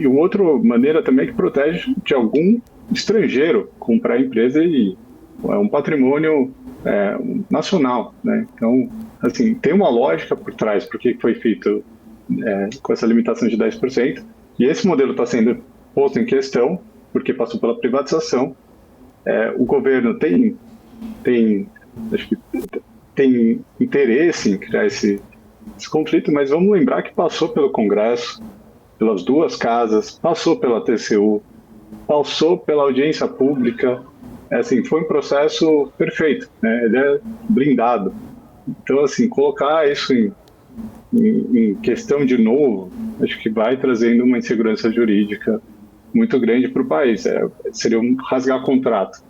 outra maneira também que protege de algum estrangeiro comprar a empresa e é um patrimônio nacional, né? Então, assim, tem uma lógica por trás, porque foi feito com essa limitação de 10%, e esse modelo está sendo posto em questão, porque passou pela privatização. O governo tem interesse em criar esse conflito, mas vamos lembrar que passou pelo Congresso, pelas 2 casas, passou pela TCU, passou pela audiência pública, assim, foi um processo perfeito, né? Ele é blindado. Então, assim, colocar isso em questão de novo, acho que vai trazendo uma insegurança jurídica muito grande para o país. Seria um rasgar contrato.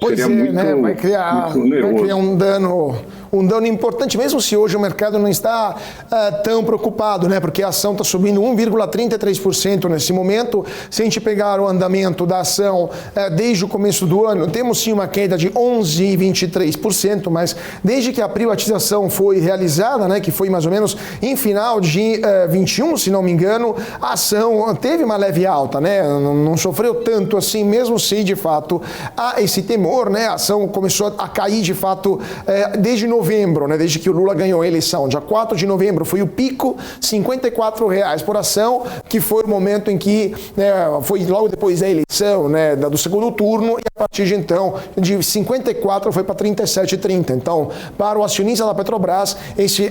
Pois seria muito, né? Vai criar um dano importante, mesmo se hoje o mercado não está tão preocupado, né? Porque a ação está subindo 1,33% nesse momento. Se a gente pegar o andamento da ação desde o começo do ano, temos sim uma queda de 11,23%, mas desde que a privatização foi realizada, né, que foi mais ou menos em final de 21, se não me engano, a ação teve uma leve alta, né? Não sofreu tanto assim, mesmo se de fato há esse temor, né? A ação começou a cair de fato desde novembro, né? Desde que o Lula ganhou a eleição. Dia 4 de novembro foi o pico, R$54 por ação, que foi o momento em que foi logo depois da eleição, né, do segundo turno, e a partir de então, de 54 foi para 37,30. Então, para o acionista da Petrobras,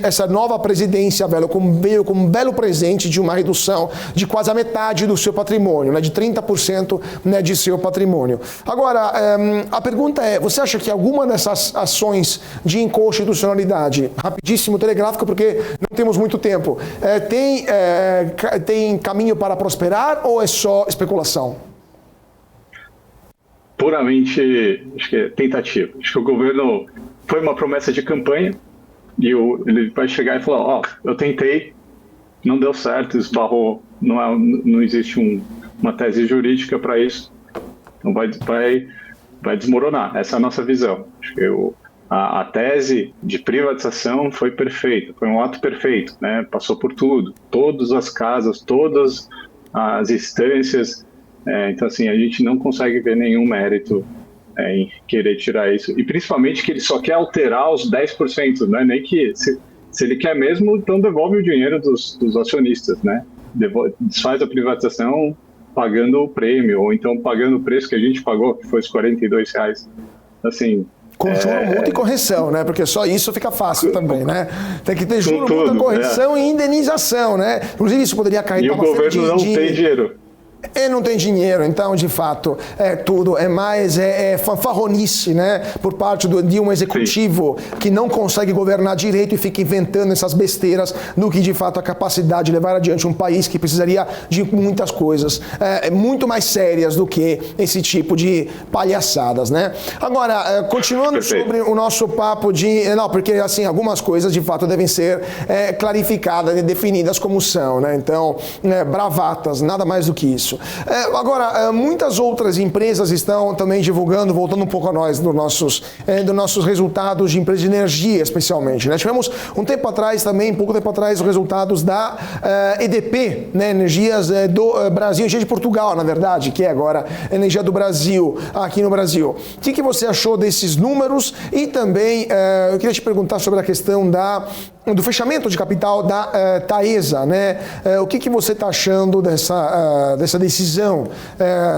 essa nova presidência veio com um belo presente de uma redução de quase a metade do seu patrimônio, né, de 30%, né, de seu patrimônio. Agora, a pergunta é, você acha que alguma dessas ações de inconstitucionalidade, rapidíssimo, telegráfico, porque não temos muito tempo, tem caminho para prosperar ou é só especulação? Puramente, acho que é tentativa. Acho que o governo foi uma promessa de campanha e ele vai chegar e falar, eu tentei, não deu certo, esbarrou, não existe uma tese jurídica para isso, então vai desmoronar. Essa é a nossa visão. Acho que a tese de privatização foi perfeita, foi um ato perfeito, né? Passou por tudo, todas as casas, todas as instâncias, então assim, a gente não consegue ver nenhum mérito em querer tirar isso, e principalmente que ele só quer alterar os 10%, não é nem que, se ele quer mesmo, então devolve o dinheiro dos acionistas, né? Desfaz a privatização pagando o prêmio, ou então pagando o preço que a gente pagou, que foi os R$42. Assim, com juro, multa e correção, né? Porque só isso fica fácil também, né? Tem que ter juro, multa, correção e indenização, né? Inclusive isso poderia cair... E o governo não tem dinheiro. Ele não tem dinheiro, então, de fato, tudo é mais fanfarronice, né? Por parte de um executivo que não consegue governar direito e fica inventando essas besteiras do que, de fato, a capacidade de levar adiante um país que precisaria de muitas coisas muito mais sérias do que esse tipo de palhaçadas, né? Agora, continuando sobre o nosso papo de... Não, porque, assim, algumas coisas, de fato, devem ser clarificadas e definidas como são, né? Então, bravatas, nada mais do que isso. Agora, muitas outras empresas estão também divulgando, voltando um pouco a nós, dos nossos resultados de empresas de energia, especialmente, né? Tivemos pouco tempo atrás, os resultados da EDP, né? Energias do Brasil, Energia de Portugal, na verdade, que é agora Energia do Brasil, aqui no Brasil. O que você achou desses números? E também, eu queria te perguntar sobre a questão do fechamento de capital da Taesa, né? O que você está achando dessa decisão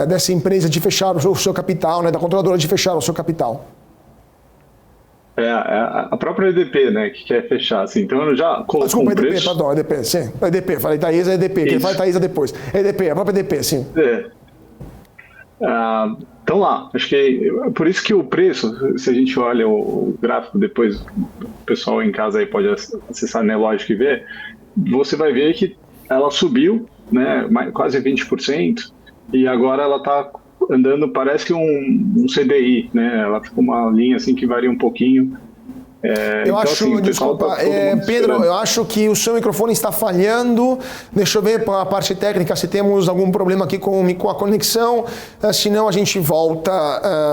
dessa empresa de fechar o seu capital, né? Da controladora de fechar o seu capital? A própria EDP, né, que quer fechar, assim, então eu já colocou Desculpa, EDP, perdão, EDP, sim, EDP, falei Taesa, EDP, quem fala Taesa depois, EDP, a própria EDP, sim. Então lá, acho que por isso que o preço, se a gente olha o gráfico depois, o pessoal em casa aí pode acessar a Nelogic e ver, você vai ver que ela subiu, né, quase 20%, e agora ela está andando, parece que um CDI, né, ela ficou uma linha assim que varia um pouquinho. Eu então, acho, assim, desculpa, Pedro, eu acho que o seu microfone está falhando. Deixa eu ver para a parte técnica se temos algum problema aqui com a conexão. Senão a gente volta.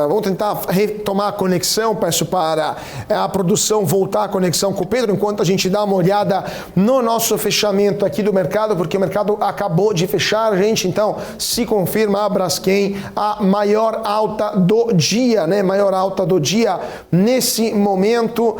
Vamos tentar retomar a conexão. Peço para a produção voltar a conexão com o Pedro, enquanto a gente dá uma olhada no nosso fechamento aqui do mercado, porque o mercado acabou de fechar, gente. Então, se confirma a Braskem a maior alta do dia, né? Maior alta do dia nesse momento.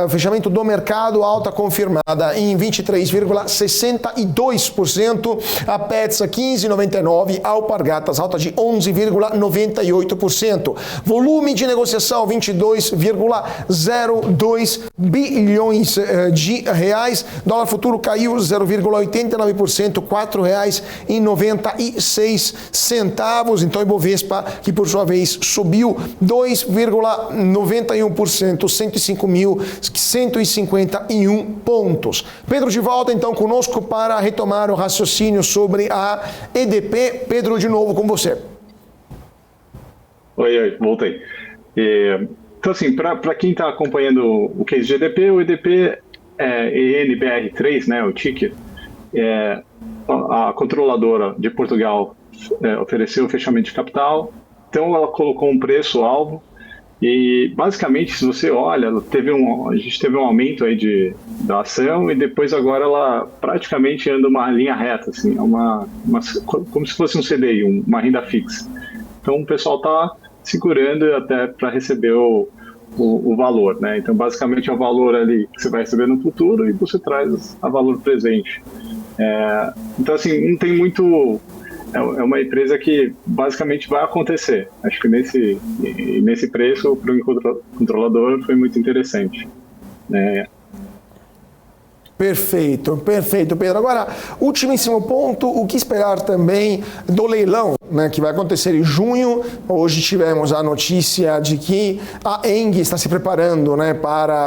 Fechamento do mercado, alta confirmada em 23,62%, a Petsa 15,99%, Alpargatas alta de 11,98%, volume de negociação 22,02 bilhões de reais, dólar futuro caiu 0,89%, R$ 4,96, então Ibovespa, que por sua vez subiu 2,91%, 105.151 pontos. Pedro de volta então conosco para retomar o raciocínio sobre a EDP. Pedro, de novo com você. Oi, voltei. Então, assim, para quem está acompanhando o case de EDP, o EDP é ENBR3, né, o ticker, a controladora de Portugal ofereceu o fechamento de capital, então ela colocou um preço-alvo e, basicamente, se você olha, a gente teve um aumento aí da ação e depois agora ela praticamente anda uma linha reta, assim, como se fosse um CDI, uma renda fixa. Então, o pessoal está segurando até para receber o valor, né? Então, basicamente, é o valor ali que você vai receber no futuro e você traz a valor presente. Então, assim, não tem muito... É uma empresa que basicamente vai acontecer. Acho que nesse preço, para o controlador, foi muito interessante. Perfeito, Pedro. Agora, ultimíssimo ponto, o que esperar também do leilão, né, que vai acontecer em junho. Hoje tivemos a notícia de que a ENGIE está se preparando, né,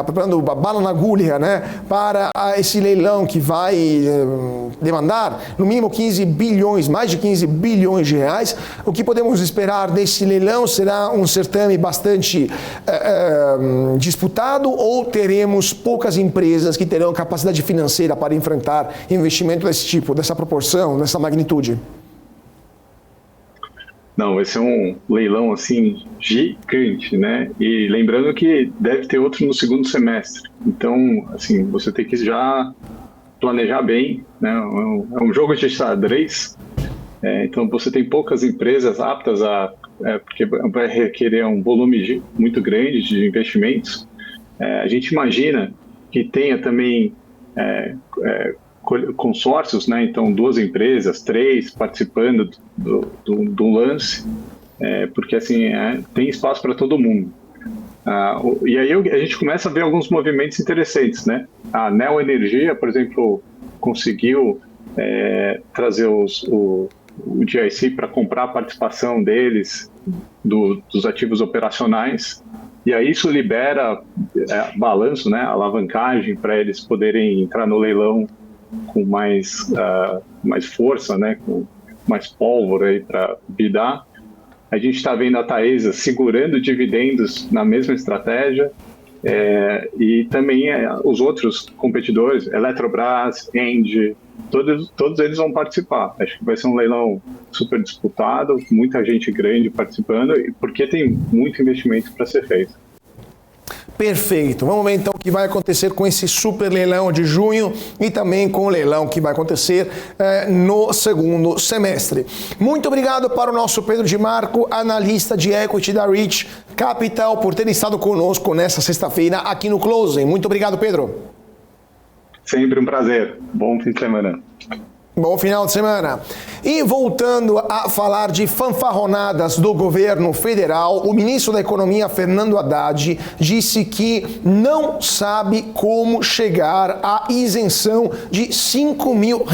preparando a bala na agulha, né, para esse leilão que vai demandar no mínimo mais de 15 bilhões de reais. O que podemos esperar desse leilão? Será um certame bastante disputado ou teremos poucas empresas que terão capacidade financeira para enfrentar investimento desse tipo, dessa proporção, dessa magnitude? Não, vai ser um leilão assim gigante, né? E lembrando que deve ter outro no segundo semestre. Então, assim, você tem que já planejar bem, né? É um jogo de xadrez. Então, você tem poucas empresas aptas porque vai requerer um volume muito grande de investimentos. A gente imagina que tenha também consórcios, né? Então 2 empresas, 3 participando do lance, porque assim tem espaço para todo mundo. E aí a gente começa a ver alguns movimentos interessantes, né? A Neo Energia, por exemplo, conseguiu trazer o GIC para comprar a participação deles dos ativos operacionais. E aí isso libera balanço, né, alavancagem para eles poderem entrar no leilão com mais força, né, com mais pólvora aí para bidar. A gente está vendo a Taesa segurando dividendos na mesma estratégia e também os outros competidores, Eletrobras, Engie, todos eles vão participar. Acho que vai ser um leilão super disputado, muita gente grande participando, porque tem muito investimento para ser feito. Perfeito. Vamos ver então o que vai acontecer com esse super leilão de junho e também com o leilão que vai acontecer no segundo semestre. Muito obrigado para o nosso Pedro Di Marco, analista de equity da Rich Capital, por ter estado conosco nessa sexta-feira aqui no Closing. Muito obrigado, Pedro. Sempre um prazer. Bom fim de semana. Bom final de semana. E voltando a falar de fanfarronadas do governo federal, o ministro da Economia, Fernando Haddad, disse que não sabe como chegar à isenção de R$5 mil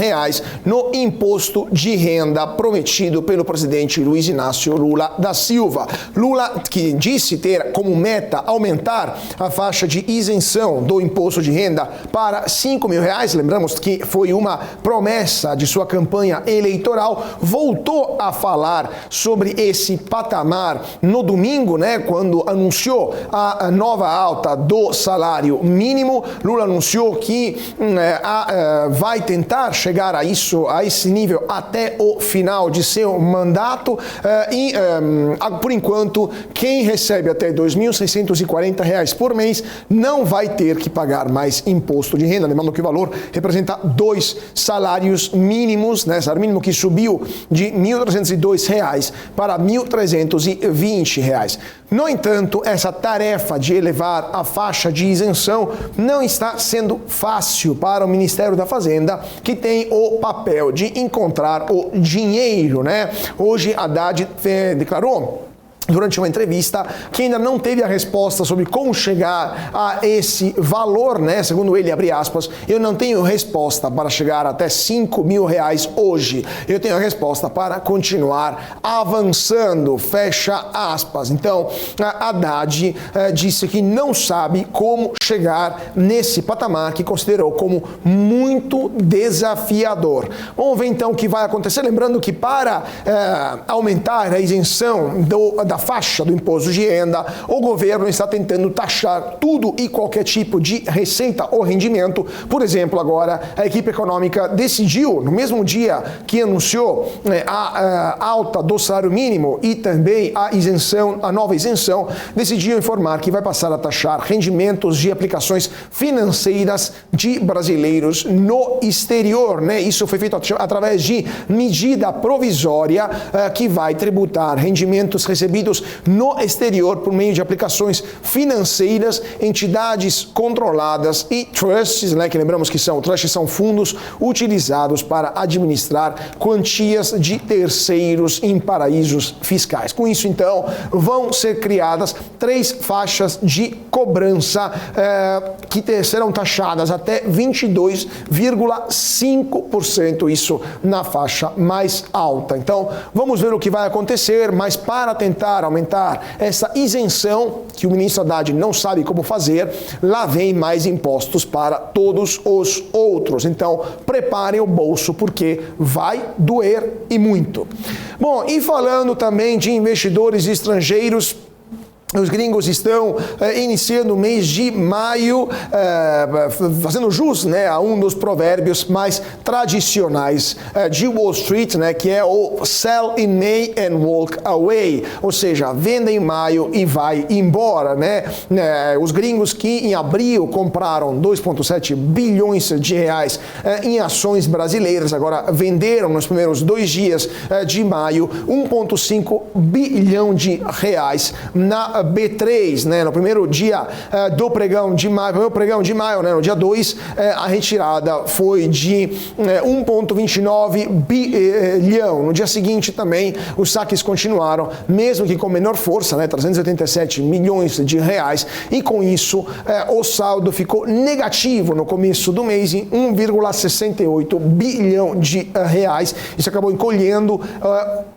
no imposto de renda prometido pelo presidente Luiz Inácio Lula da Silva. Lula, que disse ter como meta aumentar a faixa de isenção do imposto de renda para R$5 mil, lembramos que foi uma promessa de sua campanha eleitoral, voltou a falar sobre esse patamar no domingo, né, quando anunciou a nova alta do salário mínimo. Lula anunciou que vai tentar chegar a esse nível até o final de seu mandato e, por enquanto, quem recebe até R$2.640 por mês não vai ter que pagar mais imposto de renda, lembrando que o valor representa 2 salários mínimos, né? Salário mínimo que subiu de R$1.302 para R$1.320. No entanto, essa tarefa de elevar a faixa de isenção não está sendo fácil para o Ministério da Fazenda, que tem o papel de encontrar o dinheiro, né? Hoje, Haddad declarou durante uma entrevista que ainda não teve a resposta sobre como chegar a esse valor, né? Segundo ele, abre aspas, eu não tenho resposta para chegar até R$5 mil hoje. Eu tenho a resposta para continuar avançando, fecha aspas. Então, Haddad disse que não sabe como chegar nesse patamar que considerou como muito desafiador. Vamos ver então o que vai acontecer. Lembrando que para aumentar a isenção da faixa do imposto de renda, o governo está tentando taxar tudo e qualquer tipo de receita ou rendimento. Por exemplo, agora a equipe econômica decidiu, no mesmo dia que anunciou a alta do salário mínimo e também a nova isenção, decidiu informar que vai passar a taxar rendimentos de aplicações financeiras de brasileiros no exterior, né? Isso foi feito através de medida provisória que vai tributar rendimentos recebidos no exterior por meio de aplicações financeiras, entidades controladas e trusts, né? Que lembramos que trusts são fundos utilizados para administrar quantias de terceiros em paraísos fiscais. Com isso, então, vão ser criadas 3 faixas de cobrança que serão taxadas até 22,5%, isso na faixa mais alta. Então, vamos ver o que vai acontecer, mas para tentar aumentar essa isenção, que o ministro Haddad não sabe como fazer, lá vem mais impostos para todos os outros. Então, preparem o bolso, porque vai doer e muito. Bom, e falando também de investidores estrangeiros, os gringos estão iniciando o mês de maio, fazendo jus, né, a um dos provérbios mais tradicionais de Wall Street, né, que é o sell in May and walk away, ou seja, venda em maio e vai embora, né? Os gringos que em abril compraram 2,7 bilhões de reais em ações brasileiras, agora venderam nos primeiros 2 dias de maio 1,5 bilhão de reais na B3, né? No primeiro dia do pregão de maio, né? No dia 2, a retirada foi de 1,29 bilhão. No dia seguinte também os saques continuaram, mesmo que com menor força, né? 387 milhões de reais, e com isso o saldo ficou negativo no começo do mês em 1,68 bilhão de reais. Isso acabou encolhendo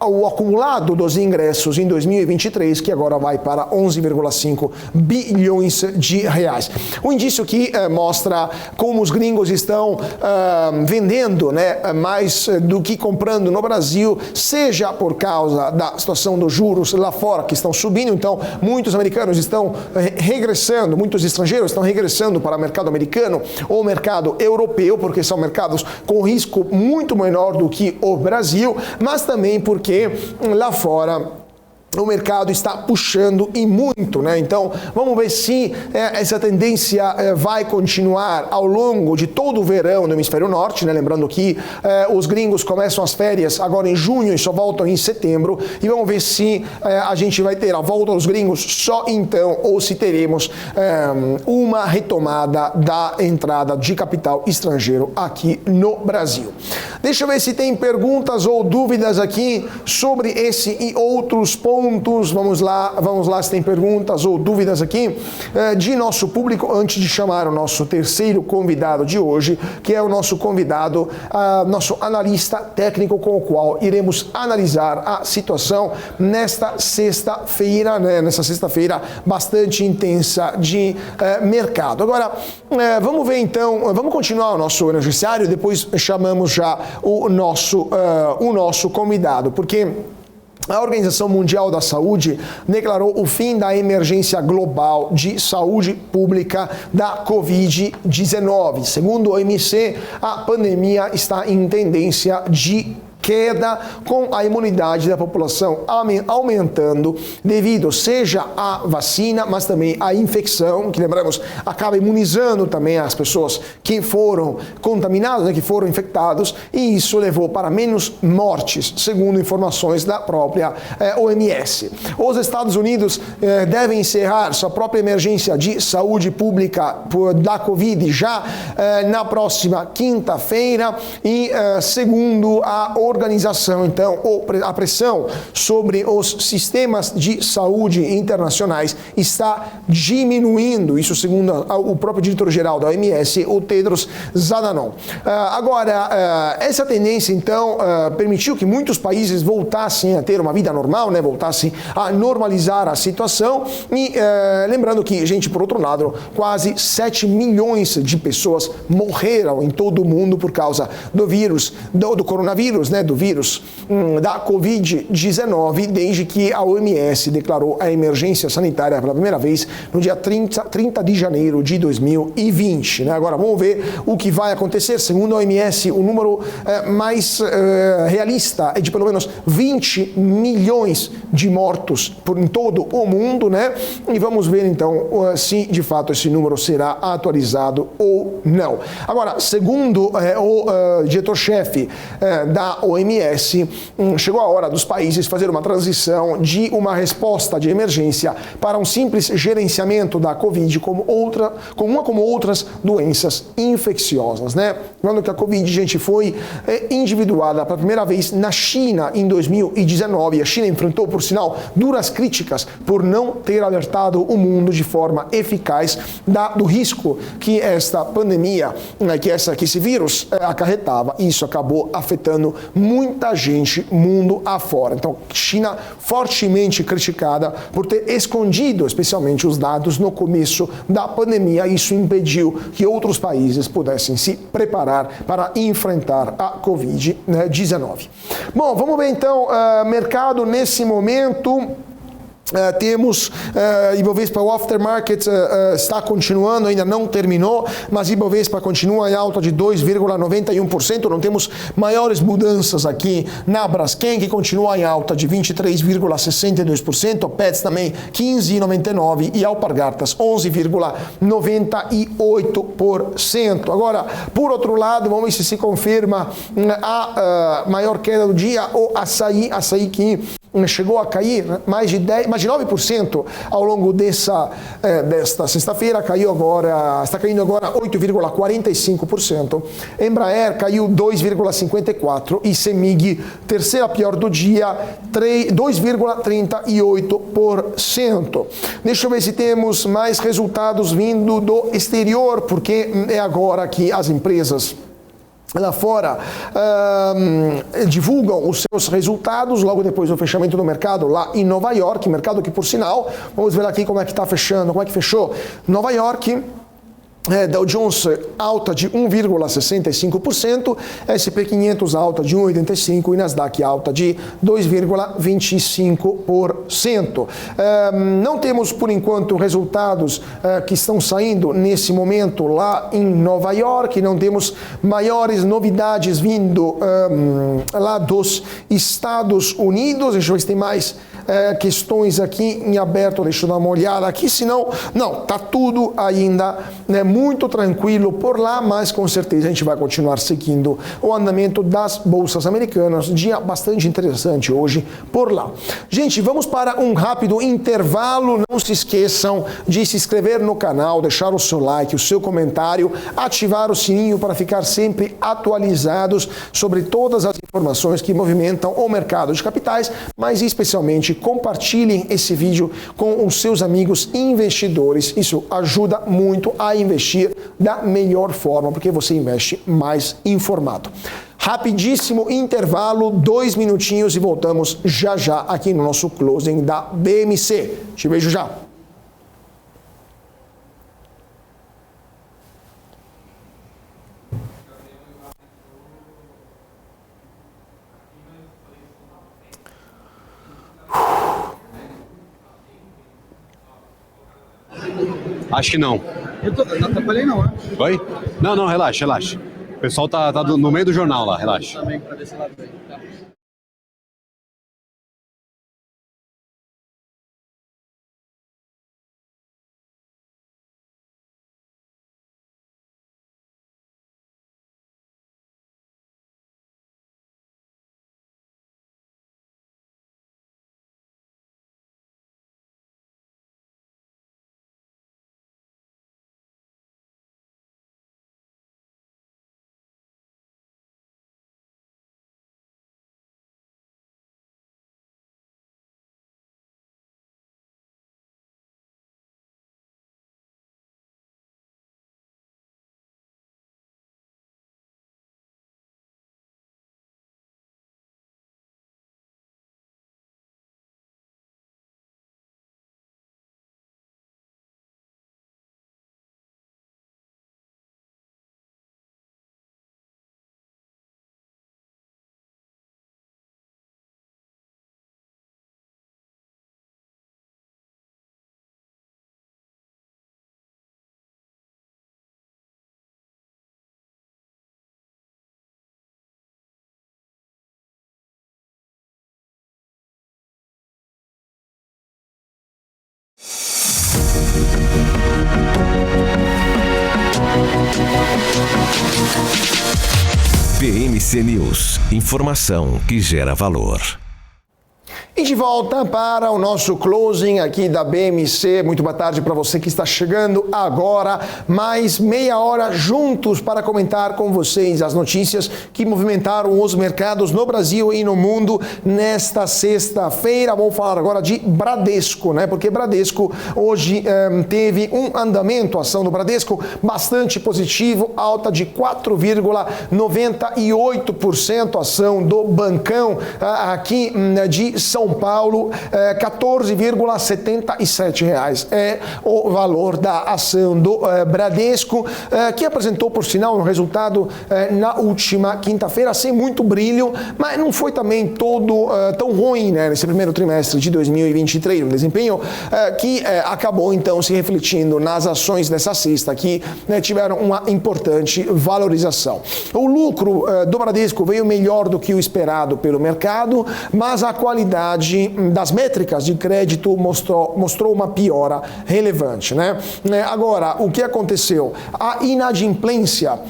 o acumulado dos ingressos em 2023, que agora vai para 11,5 bilhões de reais. Um indício que mostra como os gringos estão vendendo, né, mais do que comprando no Brasil, seja por causa da situação dos juros lá fora que estão subindo, então muitos americanos estão regressando, muitos estrangeiros estão regressando para o mercado americano ou mercado europeu, porque são mercados com risco muito menor do que o Brasil, mas também porque lá fora o mercado está puxando e muito, né? Então, vamos ver se essa tendência vai continuar ao longo de todo o verão no hemisfério norte, né? Lembrando que os gringos começam as férias agora em junho e só voltam em setembro, e vamos ver se a gente vai ter a volta dos gringos só então, ou se teremos uma retomada da entrada de capital estrangeiro aqui no Brasil. Deixa eu ver se tem perguntas ou dúvidas aqui sobre esse e outros pontos. Vamos lá se tem perguntas ou dúvidas aqui de nosso público, antes de chamar o nosso terceiro convidado de hoje, que é o nosso convidado, nosso analista técnico, com o qual iremos analisar a situação nesta sexta-feira, né? Nessa sexta-feira bastante intensa de mercado. Agora, vamos ver então, vamos continuar o nosso noticiário, depois chamamos já o nosso convidado, porque a Organização Mundial da Saúde declarou o fim da emergência global de saúde pública da Covid-19. Segundo o OMC, a pandemia está em tendência de queda, com a imunidade da população aumentando devido seja à vacina, mas também à infecção, que lembramos, acaba imunizando também as pessoas que foram contaminadas, né, que foram infectados, e isso levou para menos mortes, segundo informações da própria OMS. Os Estados Unidos devem encerrar sua própria emergência de saúde pública da Covid já na próxima quinta-feira, e segundo a organização, então, a pressão sobre os sistemas de saúde internacionais está diminuindo, isso segundo o próprio diretor-geral da OMS, o Tedros Adhanom. Agora, essa tendência, então, permitiu que muitos países voltassem a ter uma vida normal, né, voltassem a normalizar a situação, e lembrando que, gente, por outro lado, quase 7 milhões de pessoas morreram em todo o mundo por causa do vírus, do coronavírus, né, né, do vírus da Covid-19 desde que a OMS declarou a emergência sanitária pela primeira vez no dia 30 de janeiro de 2020. Né? Agora vamos ver o que vai acontecer. Segundo a OMS, o número mais realista é de pelo menos 20 milhões de mortos em todo o mundo, né? E vamos ver então se de fato esse número será atualizado ou não. Agora, segundo o diretor-chefe da OMS, chegou a hora dos países fazer uma transição de uma resposta de emergência para um simples gerenciamento da Covid como outras doenças infecciosas, né? Lembrando que a Covid, gente, foi individuada pela primeira vez na China em 2019. A China enfrentou, por sinal, duras críticas por não ter alertado o mundo de forma eficaz do risco que esta pandemia, que esse vírus acarretava. E isso acabou afetando muita gente mundo afora. Então, China fortemente criticada por ter escondido, especialmente, os dados no começo da pandemia. Isso impediu que outros países pudessem se preparar para enfrentar a Covid-19. Bom, vamos ver então mercado nesse momento. Temos Ibovespa, o aftermarket está continuando, ainda não terminou, mas Ibovespa continua em alta de 2,91%. Não temos maiores mudanças aqui na Braskem, que continua em alta de 23,62%, Petz também 15,99% e Alpargatas 11,98%. Agora, por outro lado, vamos ver se confirma a maior queda do dia, o açaí que chegou a cair mais de 9% ao longo desta sexta-feira, está caindo agora 8,45%. Embraer caiu 2,54% e Semig, terceira pior do dia, 2,38%. Deixa eu ver se temos mais resultados vindo do exterior, porque é agora que as empresas lá fora divulgam os seus resultados logo depois do fechamento do mercado lá em Nova York, mercado que, por sinal, vamos ver aqui como é que está fechando, como é que fechou Nova York. Dow Jones alta de 1,65%, S&P 500 alta de 1,85% e Nasdaq alta de 2,25%. Não temos, por enquanto, resultados que estão saindo nesse momento lá em Nova York, não temos maiores novidades vindo lá dos Estados Unidos. Deixa eu ver se tem mais questões aqui em aberto, deixa eu dar uma olhada aqui, senão, não, tá tudo ainda muito tranquilo por lá, mas com certeza a gente vai continuar seguindo o andamento das bolsas americanas, dia bastante interessante hoje por lá. Gente, vamos para um rápido intervalo, não se esqueçam de se inscrever no canal, deixar o seu like, o seu comentário, ativar o sininho para ficar sempre atualizados sobre todas as informações que movimentam o mercado de capitais, mas especialmente compartilhem esse vídeo com os seus amigos investidores. Isso ajuda muito a investir da melhor forma, porque você investe mais informado. Rapidíssimo intervalo, 2 minutinhos e voltamos já já aqui no nosso closing da BMC. Te vejo já. Acho que não. Não atrapalhei não, né? Oi? Não, relaxa. O pessoal tá no meio do jornal lá, relaxa. Também para desse lado aí. Tá. BMC News, informação que gera valor. E de volta para o nosso closing aqui da BMC. Muito boa tarde para você que está chegando agora. Mais meia hora juntos para comentar com vocês as notícias que movimentaram os mercados no Brasil e no mundo nesta sexta-feira. Vamos falar agora de Bradesco, né? Porque Bradesco hoje teve um andamento, a ação do Bradesco, bastante positivo, alta de 4,98%, ação do Bancão aqui de São Paulo, R$14,77 é o valor da ação do Bradesco, que apresentou, por sinal, um resultado na última quinta-feira sem muito brilho, mas não foi também todo tão ruim, né, nesse primeiro trimestre de 2023, um desempenho que acabou então se refletindo nas ações dessa sexta, que tiveram uma importante valorização. O lucro do Bradesco veio melhor do que o esperado pelo mercado, mas a qualidade das métricas de crédito mostrou uma piora relevante, né? Agora, o que aconteceu? A inadimplência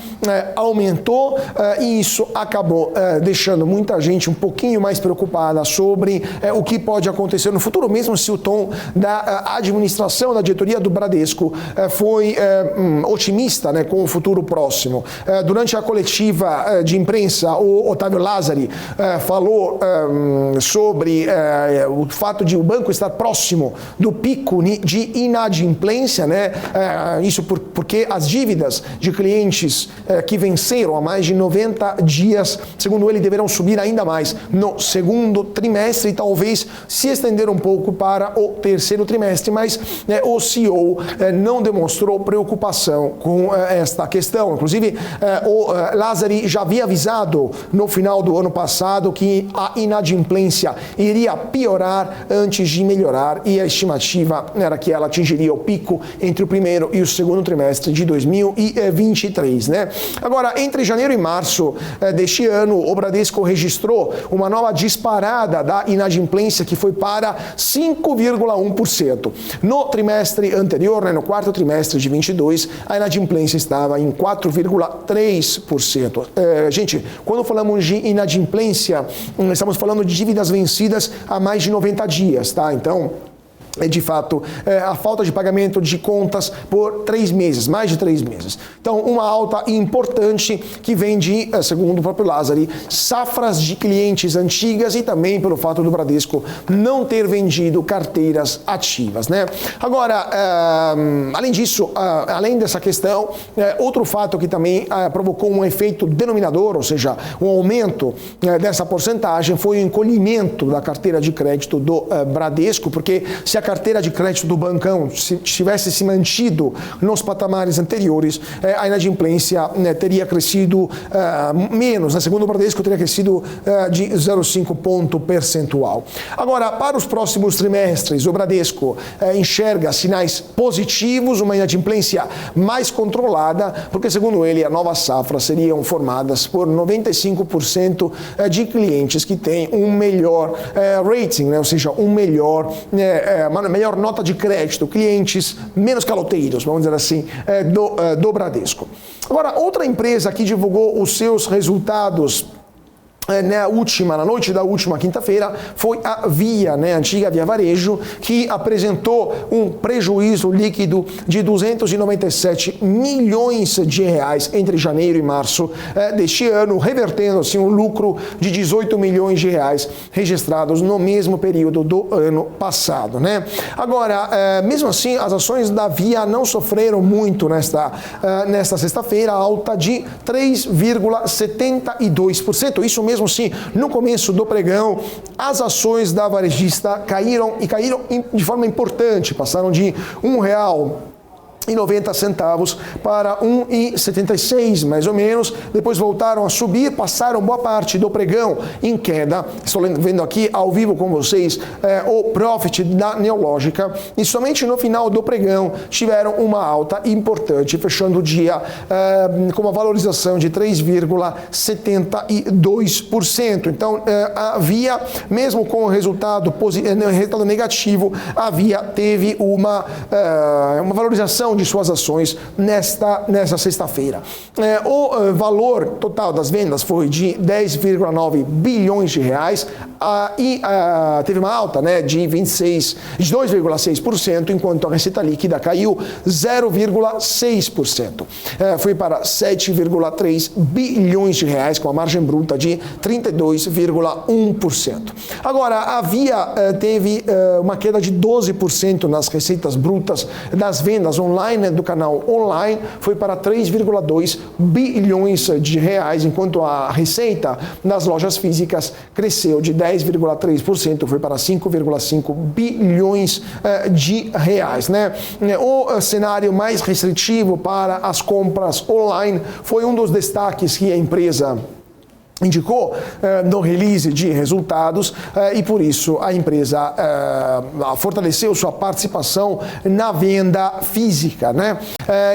aumentou e isso acabou deixando muita gente um pouquinho mais preocupada sobre o que pode acontecer no futuro, mesmo se o tom da administração, da diretoria do Bradesco foi otimista, né, com o futuro próximo. Durante a coletiva de imprensa, o Otávio Lázari falou sobre o fato de o banco estar próximo do pico de inadimplência, né? Isso porque as dívidas de clientes que venceram há mais de 90 dias, segundo ele, deverão subir ainda mais no segundo trimestre e talvez se estender um pouco para o terceiro trimestre, mas o CEO não demonstrou preocupação com esta questão. Inclusive, o Lázari já havia avisado no final do ano passado que a inadimplência iria piorar antes de melhorar e a estimativa era que ela atingiria o pico entre o primeiro e o segundo trimestre de 2023, né? Agora, entre janeiro e março deste ano, o Bradesco registrou uma nova disparada da inadimplência que foi para 5,1%. No trimestre anterior, né, no quarto trimestre de 22, a inadimplência estava em 4,3%. Gente, quando falamos de inadimplência, estamos falando de dívidas vencidas há mais de 90 dias, tá? Então, de fato, a falta de pagamento de contas por 3 meses, mais de 3 meses. Então, uma alta importante que vem de, segundo o próprio Lázari, safras de clientes antigas e também pelo fato do Bradesco não ter vendido carteiras ativas, né? Agora, além disso, além dessa questão, outro fato que também provocou um efeito denominador, ou seja, um aumento dessa porcentagem, foi o encolhimento da carteira de crédito do Bradesco, porque se a carteira de crédito do Bancão tivesse se mantido nos patamares anteriores, a inadimplência teria crescido menos, né? Segundo o Bradesco, teria crescido de 0,5 ponto percentual. Agora, para os próximos trimestres, o Bradesco enxerga sinais positivos, uma inadimplência mais controlada, porque, segundo ele, a nova safra seriam formadas por 95% de clientes que têm um melhor rating, né? Ou seja, uma melhor nota de crédito, clientes menos caloteiros, vamos dizer assim, do Bradesco. Agora, outra empresa que divulgou os seus resultados na noite da última quinta-feira foi a Via, né, a antiga Via Varejo, que apresentou um prejuízo líquido de 297 milhões de reais entre janeiro e março deste ano, revertendo assim um lucro de 18 milhões de reais registrados no mesmo período do ano passado, né? Agora, mesmo assim, as ações da Via não sofreram muito nesta sexta-feira, alta de 3,72%. Isso mesmo assim, no começo do pregão, as ações da varejista caíram de forma importante, passaram de R$1,90 para R$1,76, mais ou menos. Depois voltaram a subir, passaram boa parte do pregão em queda. Estou vendo aqui ao vivo com vocês o profit da Neológica, e somente no final do pregão tiveram uma alta importante, fechando o dia com uma valorização de 3,72%. Então, a Via, mesmo com o resultado negativo, a Via teve uma valorização cotação de suas ações nesta sexta-feira. O valor total das vendas foi de 10,9 bilhões de reais e teve uma alta, né, de 2,6%, enquanto a receita líquida caiu 0,6%. Foi para 7,3 bilhões de reais, com a margem bruta de 32,1%. Agora, a Via teve uma queda de 12% nas receitas brutas das vendas online, do canal online, foi para 3,2 bilhões de reais, enquanto a receita nas lojas físicas cresceu de 10,3%, foi para 5,5 bilhões de reais, né? O cenário mais restritivo para as compras online foi um dos destaques que a empresa indicou no release de resultados e por isso a empresa fortaleceu sua participação na venda física, né?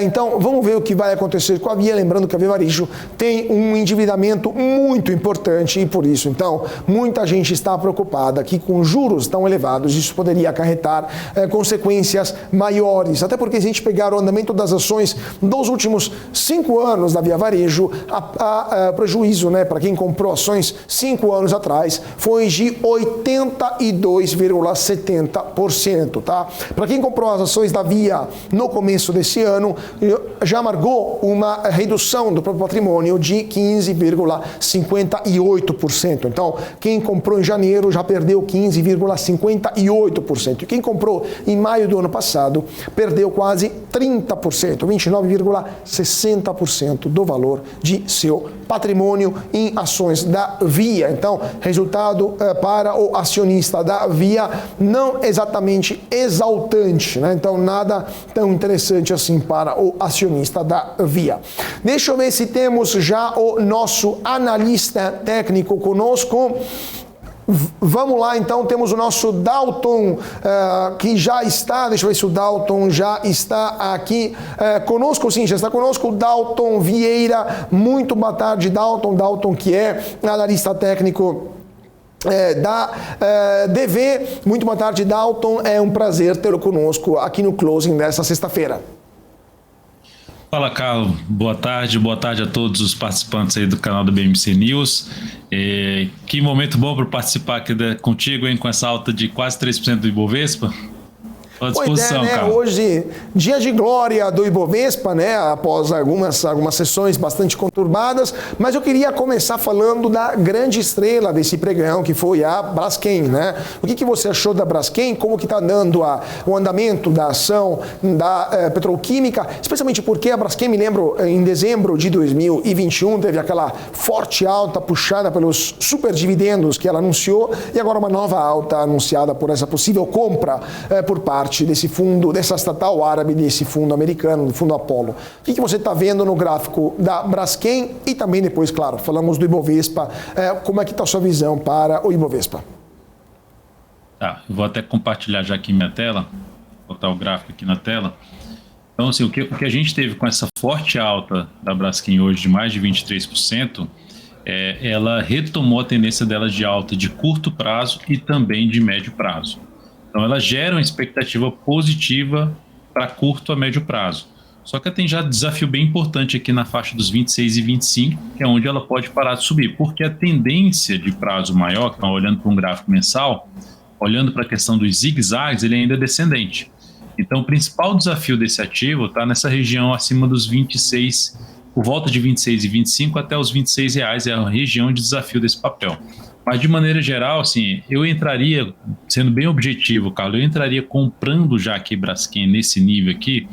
Então vamos ver o que vai acontecer com a Via, lembrando que a Via Varejo tem um endividamento muito importante e por isso então muita gente está preocupada que com juros tão elevados isso poderia acarretar consequências maiores, até porque se a gente pegar o andamento das ações dos últimos 5 anos da Via Varejo, a prejuízo, né, para quem comprou ações 5 anos atrás foi de 82,70%, tá? Para quem comprou as ações da Via no começo desse ano, já marcou uma redução do próprio patrimônio de 15,58%. Então, quem comprou em janeiro já perdeu 15,58%. E quem comprou em maio do ano passado perdeu quase 30%, 29,60% do valor de seu patrimônio em ações da Via. Então, resultado para o acionista da Via não exatamente exaltante, né? Então, nada tão interessante assim para o acionista da Via. Deixa eu ver se temos já o nosso analista técnico conosco. Vamos lá, então, temos o nosso Dalton, que já está, deixa eu ver se o Dalton já está aqui conosco, sim, já está conosco, o Dalton Vieira. Muito boa tarde, Dalton. Dalton, que é analista técnico da DV. Muito boa tarde, Dalton. É um prazer tê-lo conosco aqui no Closing desta sexta-feira. Fala, Carlos. Boa tarde a todos os participantes aí do canal do BMC News. Que momento bom para participar aqui contigo, hein, com essa alta de quase 3% do Ibovespa. À disposição, né? Carlos. Hoje, dia de glória do Ibovespa, né? Após algumas sessões bastante conturbadas, mas eu queria começar falando da grande estrela desse pregão, que foi a Braskem, né? O que você achou da Braskem? Como que está dando o andamento da ação da petroquímica? Especialmente porque a Braskem, me lembro, em dezembro de 2021, teve aquela forte alta puxada pelos super dividendos que ela anunciou e agora uma nova alta anunciada por essa possível compra por parte desse fundo, dessa estatal árabe, desse fundo americano, do fundo Apollo. O que você está vendo no gráfico da Braskem e também depois, claro, falamos do Ibovespa, como é que está a sua visão para o Ibovespa? Tá, eu vou até compartilhar já aqui minha tela, vou botar o gráfico aqui na tela. Então, assim, o que a gente teve com essa forte alta da Braskem hoje de mais de 23%, ela retomou a tendência dela de alta de curto prazo e também de médio prazo. Então, ela gera uma expectativa positiva para curto a médio prazo. Só que ela tem já um desafio bem importante aqui na faixa dos 26 e 25, que é onde ela pode parar de subir, porque a tendência de prazo maior, que olhando para um gráfico mensal, olhando para a questão dos zigue-zagues, ele ainda é descendente. Então, o principal desafio desse ativo está nessa região acima dos 26, por volta de 26 e 25 até os R$26, é a região de desafio desse papel. Mas, de maneira geral, assim, eu entraria, sendo bem objetivo, Carlos, eu entraria comprando já aqui Braskem nesse nível aqui,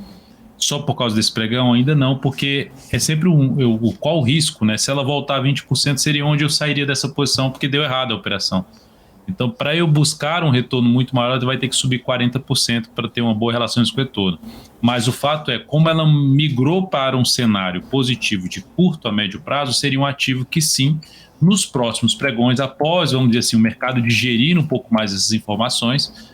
só por causa desse pregão? Ainda não, porque é sempre qual o risco, né? Se ela voltar a 20%, seria onde eu sairia dessa posição, porque deu errado a operação. Então, para eu buscar um retorno muito maior, vai ter que subir 40% para ter uma boa relação com o retorno. Mas o fato é, como ela migrou para um cenário positivo de curto a médio prazo, seria um ativo que sim, nos próximos pregões, após, vamos dizer assim, o mercado digerir um pouco mais essas informações,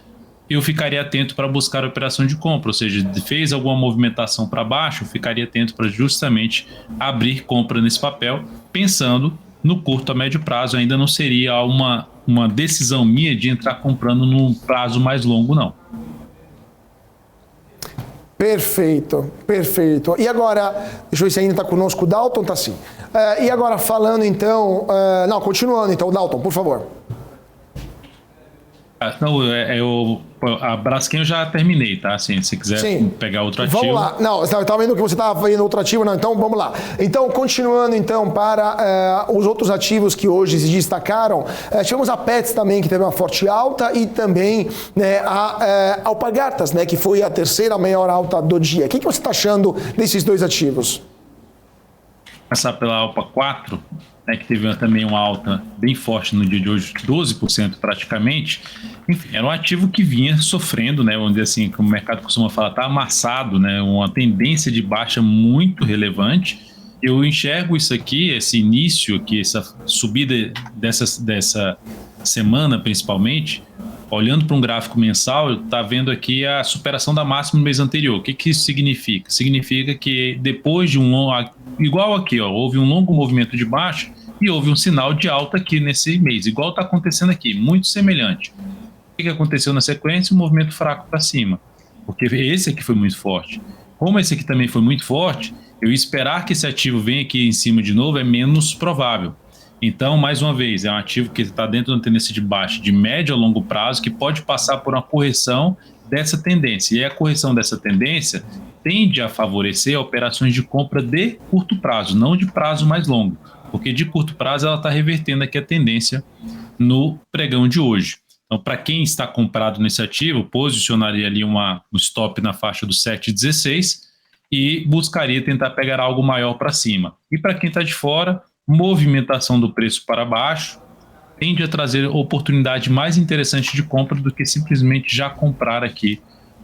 eu ficaria atento para buscar a operação de compra, ou seja, fez alguma movimentação para baixo, eu ficaria atento para justamente abrir compra nesse papel, pensando no curto a médio prazo. Ainda não seria uma decisão minha de entrar comprando num prazo mais longo, não. Perfeito, perfeito. E agora, deixa eu ver se ainda está conosco o Dalton, tá sim. E agora falando então, continuando então, Dalton, por favor. A Braskem eu já terminei, tá? Assim, se quiser pegar outro ativo. Vamos lá. Não, você estava vendo que você estava vendo outro ativo, não? Então vamos lá. Então, continuando então para os outros ativos que hoje se destacaram, tivemos a Petz também, que teve uma forte alta, e também a Alpargatas, né, que foi a terceira maior alta do dia. O que você está achando desses dois ativos? Começar pela Alpa 4, né, que teve também uma alta bem forte no dia de hoje, 12% praticamente. Enfim, era um ativo que vinha sofrendo, né, vamos dizer assim, como o mercado costuma falar, está amassado, né, uma tendência de baixa muito relevante. Eu enxergo isso aqui, esse início aqui, essa subida dessa semana principalmente, olhando para um gráfico mensal, está vendo aqui a superação da máxima no mês anterior. O que isso significa? Significa que depois de igual aqui, houve um longo movimento de baixa e houve um sinal de alta aqui nesse mês, igual está acontecendo aqui, muito semelhante. O que aconteceu na sequência? Um movimento fraco para cima, porque esse aqui foi muito forte. Como esse aqui também foi muito forte, eu esperar que esse ativo venha aqui em cima de novo é menos provável. Então, mais uma vez, é um ativo que está dentro de uma tendência de baixa de médio a longo prazo, que pode passar por uma correção dessa tendência. E a correção dessa tendência tende a favorecer operações de compra de curto prazo, não de prazo mais longo, porque de curto prazo ela está revertendo aqui a tendência no pregão de hoje. Então, para quem está comprado nesse ativo, posicionaria ali um stop na faixa do 7,16 e buscaria tentar pegar algo maior para cima. E para quem está de fora, movimentação do preço para baixo tende a trazer oportunidade mais interessante de compra do que simplesmente já comprar aqui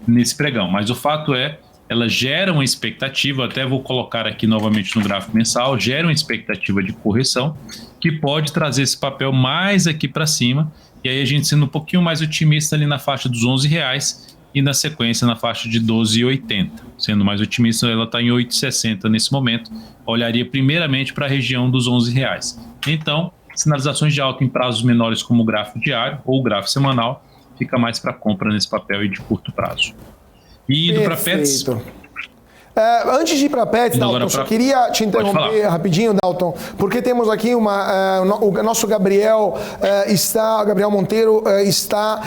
nesse pregão. Mas o fato é, ela gera uma expectativa, até vou colocar aqui novamente no gráfico mensal, gera uma expectativa de correção que pode trazer esse papel mais aqui para cima, e aí a gente sendo um pouquinho mais otimista ali na faixa dos R$11 e na sequência na faixa de 12,80. Sendo mais otimista, ela está em 8,60 nesse momento. Olharia primeiramente para a região dos R$11. Então, sinalizações de alta em prazos menores como o gráfico diário ou o gráfico semanal, fica mais para compra nesse papel e de curto prazo. E indo para Petz... Antes de ir para a Petz, Dalton, só queria te interromper rapidinho, Dalton, porque temos aqui o nosso Gabriel Gabriel Monteiro está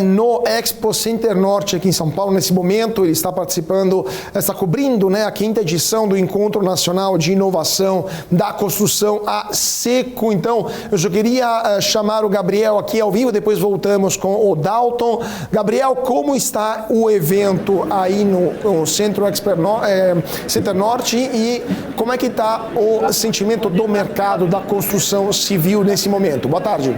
no Expo Center Norte aqui em São Paulo nesse momento. Ele está participando, está cobrindo, né, a 5ª edição do Encontro Nacional de Inovação da Construção a Seco. Então, eu só queria chamar o Gabriel aqui ao vivo, depois voltamos com o Dalton. Gabriel, como está o evento aí no Centro Center Norte e como é que está o sentimento do mercado da construção civil nesse momento? Boa tarde.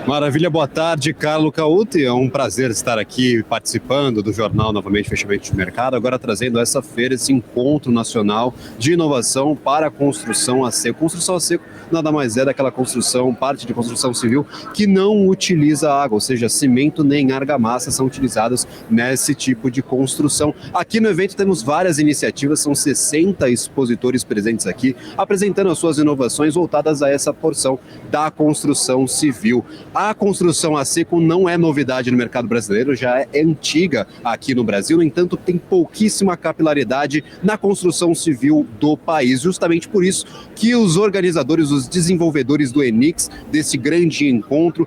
Maravilha, boa tarde, Carlo Cauti. É um prazer estar aqui participando do jornal novamente Fechamento de Mercado, agora trazendo essa feira, esse encontro nacional de inovação para a construção a seco. Construção a seco nada mais é daquela construção, parte de construção civil que não utiliza água, ou seja, cimento nem argamassa são utilizados nesse tipo de construção. Aqui no evento temos várias iniciativas, são 60 expositores presentes aqui, apresentando as suas inovações voltadas a essa porção da construção civil. A construção a seco não é novidade no mercado brasileiro, já é antiga aqui no Brasil, no entanto tem pouquíssima capilaridade na construção civil do país. Justamente por isso que os organizadores, os desenvolvedores do Enix, desse grande encontro,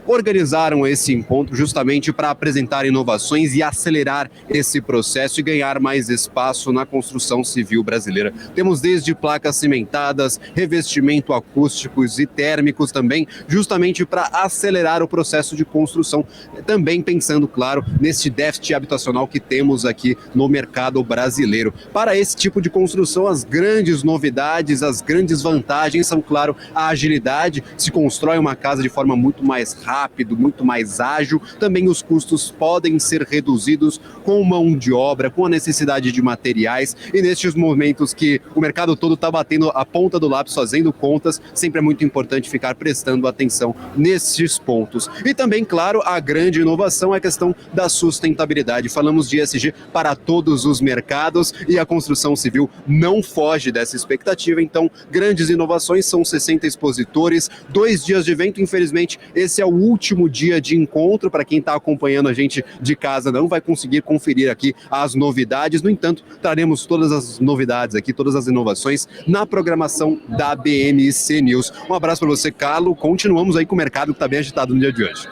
organizaram esse encontro justamente para apresentar inovações e acelerar esse processo e ganhar mais espaço na construção civil brasileira. Temos desde placas cimentadas, revestimento acústicos e térmicos também, justamente para acelerar o processo de construção, também pensando, claro, nesse déficit habitacional que temos aqui no mercado brasileiro. Para esse tipo de construção, as grandes novidades, as grandes vantagens são, claro, a agilidade, se constrói uma casa de forma muito mais rápido, muito mais ágil. Também os custos podem ser reduzidos com mão de obra, com a necessidade de materiais, e nestes momentos que o mercado todo está batendo a ponta do lápis, fazendo contas, sempre é muito importante ficar prestando atenção nesses pontos. E também, claro, a grande inovação é a questão da sustentabilidade. Falamos de ESG para todos os mercados e a construção civil não foge dessa expectativa. Então, grandes inovações, são 60 expositores, 2 dias de evento. Infelizmente, esse é o último dia de encontro. Para quem está acompanhando a gente de casa, não vai conseguir conferir aqui as novidades. No entanto, traremos todas as novidades aqui, todas as inovações na programação da BMC News. Um abraço para você, Carlos. Continuamos aí com o mercado que está bem agitado no dia de hoje.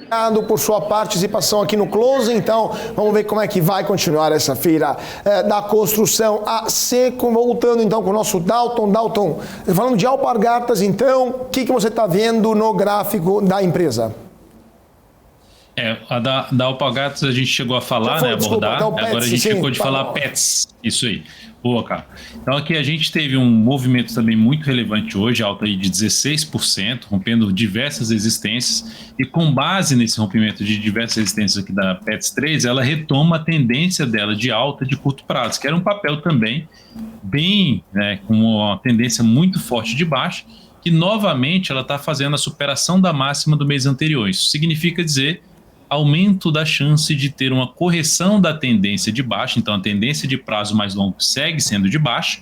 Obrigado por sua participação aqui no Close. Então, vamos ver como é que vai continuar essa feira da construção a seco. Voltando então com o nosso Dalton. Dalton, falando de Alpargatas, então, o que você está vendo no gráfico da empresa? A da Alpargatas a gente chegou a falar, né? Abordar. Então, Pets, agora a gente ficou de falar Pets. Isso aí. Boa, cara. Então aqui a gente teve um movimento também muito relevante hoje, alta aí de 16%, rompendo diversas resistências. E com base nesse rompimento de diversas resistências aqui da Pets 3, ela retoma a tendência dela de alta de curto prazo, que era um papel também bem, né, com uma tendência muito forte de baixa, que novamente ela está fazendo a superação da máxima do mês anterior. Isso significa dizer aumento da chance de ter uma correção da tendência de baixa. Então a tendência de prazo mais longo segue sendo de baixa,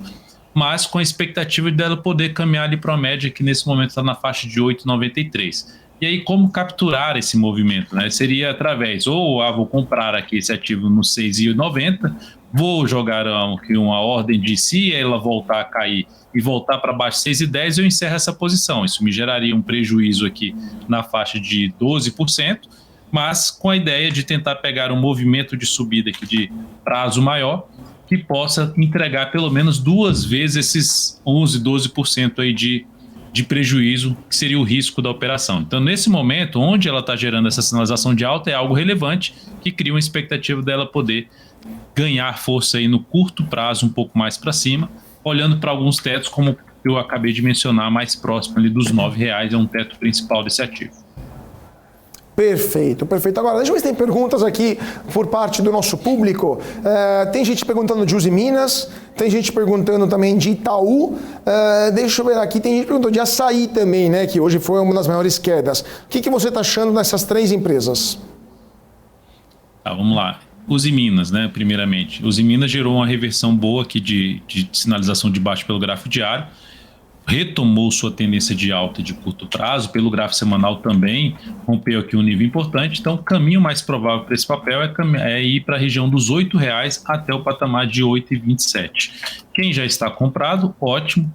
mas com a expectativa dela poder caminhar ali para a média, que nesse momento está na faixa de 8,93. E aí como capturar esse movimento, né? Seria através, vou comprar aqui esse ativo no 6,90, vou jogar aqui uma ordem de, se ela voltar a cair e voltar para baixo 6,10, eu encerro essa posição. Isso me geraria um prejuízo aqui na faixa de 12%, mas com a ideia de tentar pegar um movimento de subida aqui de prazo maior, que possa entregar pelo menos 2 vezes esses 11%, 12% aí de prejuízo, que seria o risco da operação. Então, nesse momento, onde ela está gerando essa sinalização de alta, é algo relevante, que cria uma expectativa dela poder ganhar força aí no curto prazo, um pouco mais para cima, olhando para alguns tetos, como eu acabei de mencionar, mais próximo ali dos R$9, é um teto principal desse ativo. Perfeito, perfeito. Agora, deixa eu ver se tem perguntas aqui por parte do nosso público. Tem gente perguntando de Usiminas, tem gente perguntando também de Itaú. Deixa eu ver aqui, tem gente perguntando de Assaí também, né? Que hoje foi uma das maiores quedas. O que você está achando dessas 3 empresas? Vamos lá. Usiminas, né? Primeiramente. Usiminas gerou uma reversão boa aqui de sinalização de baixo pelo gráfico diário. Retomou sua tendência de alta de curto prazo, pelo gráfico semanal também rompeu aqui um nível importante. Então o caminho mais provável para esse papel é ir para a região dos R$8 até o patamar de 8,27. Quem já está comprado, ótimo,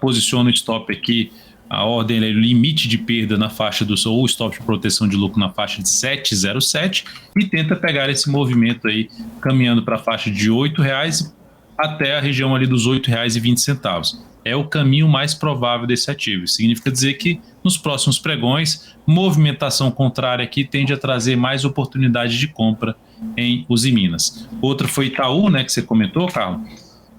posiciona o stop aqui, a ordem é o limite de perda na faixa ou stop de proteção de lucro na faixa de 7,07 e tenta pegar esse movimento aí caminhando para a faixa de R$8 até a região ali dos R$8,20. É o caminho mais provável desse ativo. Isso significa dizer que nos próximos pregões, movimentação contrária aqui tende a trazer mais oportunidade de compra em Usiminas. Outro foi Itaú, né, que você comentou, Carlos.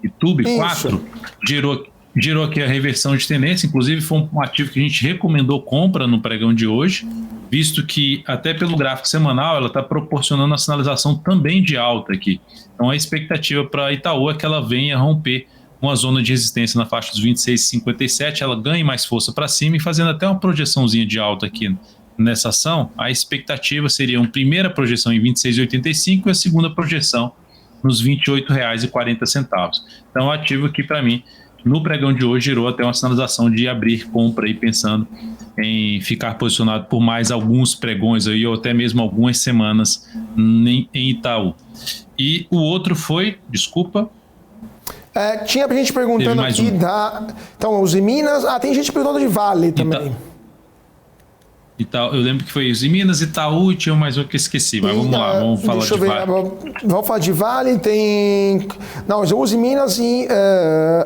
Itube 4 gerou aqui a reversão de tendência, inclusive foi um ativo que a gente recomendou compra no pregão de hoje, visto que até pelo gráfico semanal ela está proporcionando a sinalização também de alta aqui. Então a expectativa para Itaú é que ela venha romper uma zona de resistência na faixa dos 26,57, ela ganhe mais força para cima e fazendo até uma projeçãozinha de alta aqui nessa ação, a expectativa seria uma primeira projeção em 26,85 e a segunda projeção nos R$28,40. Então o ativo aqui para mim, no pregão de hoje, gerou até uma sinalização de abrir compra aí, pensando em ficar posicionado por mais alguns pregões aí, ou até mesmo algumas semanas em Itaú. E o outro foi, desculpa... tinha gente perguntando aqui Então, Usiminas... tem gente perguntando de Vale também. Itaú, eu lembro que foi Usiminas, Itaú e tinha mais um que eu esqueci, mas vamos lá, vamos falar de Vale. Vamos falar de Vale, tem... Não, Usiminas e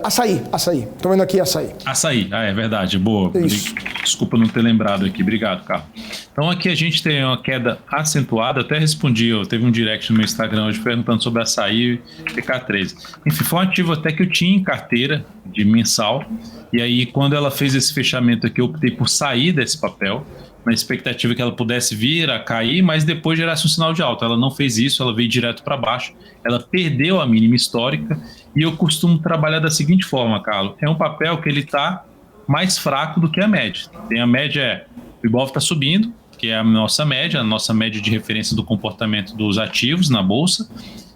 Assaí. Estou vendo aqui Assaí. Assaí, é verdade, boa. Isso. Desculpa não ter lembrado aqui, obrigado, Carlos. Então aqui a gente tem uma queda acentuada, até respondi, teve um direct no meu Instagram hoje perguntando sobre Assaí e TK13. Enfim, foi um ativo até que eu tinha em carteira de mensal, e aí quando ela fez esse fechamento aqui, eu optei por sair desse papel, na expectativa que ela pudesse vir a cair, mas depois gerasse um sinal de alta. Ela não fez isso, ela veio direto para baixo, ela perdeu a mínima histórica, e eu costumo trabalhar da seguinte forma, Carlos, é um papel que ele está mais fraco do que a média. Tem a média, o Ibov está subindo, que é a nossa média de referência do comportamento dos ativos na bolsa,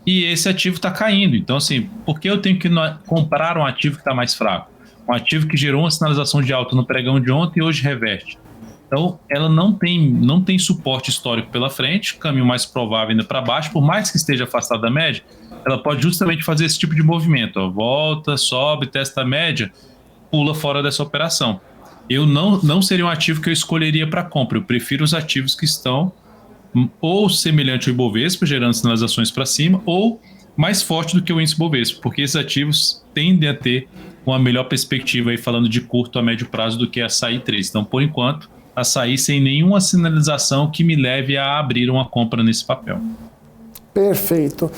e esse ativo está caindo. Então, assim, por que eu tenho que comprar um ativo que está mais fraco? um ativo que gerou uma sinalização de alta no pregão de ontem e hoje reverte. Então, ela não tem suporte histórico pela frente, caminho mais provável ainda para baixo, por mais que esteja afastada da média, ela pode justamente fazer esse tipo de movimento, ó, volta, sobe, testa a média, pula fora dessa operação. Eu não seria um ativo que eu escolheria para compra, eu prefiro os ativos que estão ou semelhante ao Ibovespa, gerando sinalizações para cima, ou mais forte do que o índice Ibovespa, porque esses ativos tendem a ter uma melhor perspectiva aí, falando de curto a médio prazo, do que a Açaí 3. Então, por enquanto, Açaí sem nenhuma sinalização que me leve a abrir uma compra nesse papel. Perfeito.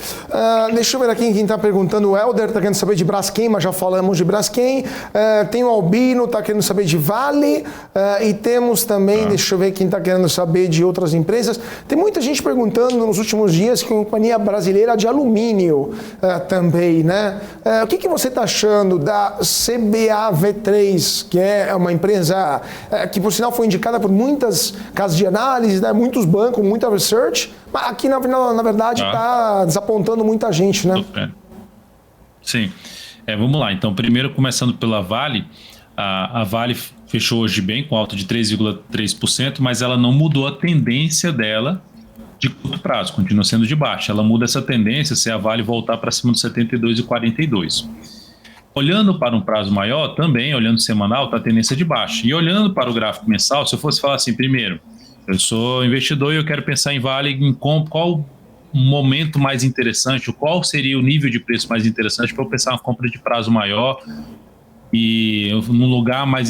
Deixa eu ver aqui quem está perguntando. O Helder está querendo saber de Braskem, mas já falamos de Braskem. Tem o Albino, está querendo saber de Vale. E temos também, deixa eu ver quem está querendo saber de outras empresas. Tem muita gente perguntando nos últimos dias que a companhia brasileira de alumínio também, né? O que você está achando da CBAV3, que é uma empresa que, por sinal, foi indicada por muitas casas de análise, né? Muitos bancos, muita research. Mas aqui, na verdade, está desapontando muita gente, né? Sim. Vamos lá. Então, primeiro, começando pela Vale. A Vale fechou hoje bem, com alta de 3,3%, mas ela não mudou a tendência dela de curto prazo, continua sendo de baixa. Ela muda essa tendência se a Vale voltar para cima dos 72,42. Olhando para um prazo maior, também, olhando semanal, está a tendência de baixa. E olhando para o gráfico mensal, se eu fosse falar assim, primeiro, eu sou investidor e eu quero pensar em Vale, em qual o momento mais interessante, qual seria o nível de preço mais interessante para eu pensar uma compra de prazo maior e num lugar mais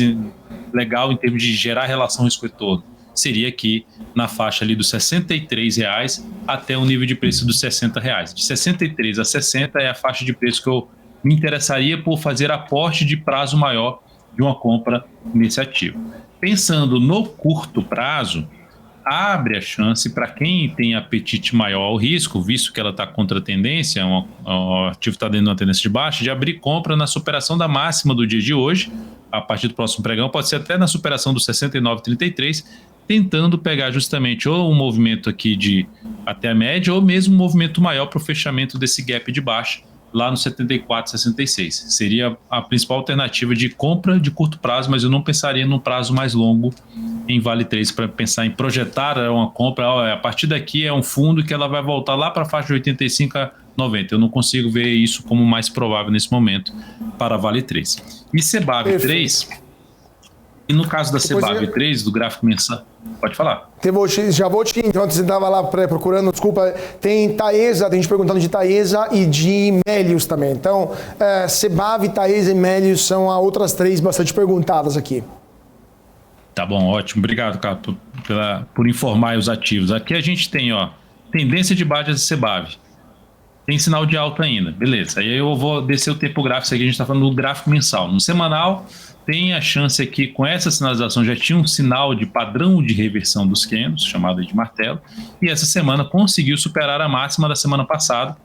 legal em termos de gerar relação risco-retorno. Seria aqui na faixa ali dos R$63 até o nível de preço dos R$60. De 63 a 60 é a faixa de preço que eu me interessaria por fazer aporte de prazo maior de uma compra nesse ativo. Pensando no curto prazo, abre a chance para quem tem apetite maior ao risco, visto que ela está contra a tendência, o ativo está dentro de uma tendência de baixa, de abrir compra na superação da máxima do dia de hoje, a partir do próximo pregão, pode ser até na superação do 69,33, tentando pegar justamente ou um movimento aqui de até a média, ou mesmo um movimento maior para o fechamento desse gap de baixa, lá no 74,66. Seria a principal alternativa de compra de curto prazo, mas eu não pensaria num prazo mais longo em Vale 3 para pensar em projetar uma compra. A partir daqui é um fundo que ela vai voltar lá para a faixa de 85 a 90. Eu não consigo ver isso como mais provável nesse momento para Vale 3. E CBAV 3, e no caso da CBAV 3, do gráfico mensal, pode falar. Já vou te... Enquanto você estava lá procurando, desculpa, tem Taesa, tem gente perguntando de Taesa e de Melius também. Então, CBAV, Taesa e Melius são as outras três bastante perguntadas aqui. Tá bom, ótimo. Obrigado, Cato, por informar os ativos. Aqui a gente tem, tendência de baixa de CBAV. Tem sinal de alta ainda, beleza. Aí eu vou descer o tempo gráfico, isso aqui a gente está falando do gráfico mensal. No semanal, tem a chance aqui, com essa sinalização, já tinha um sinal de padrão de reversão dos candles, chamado de martelo, e essa semana conseguiu superar a máxima da semana passada,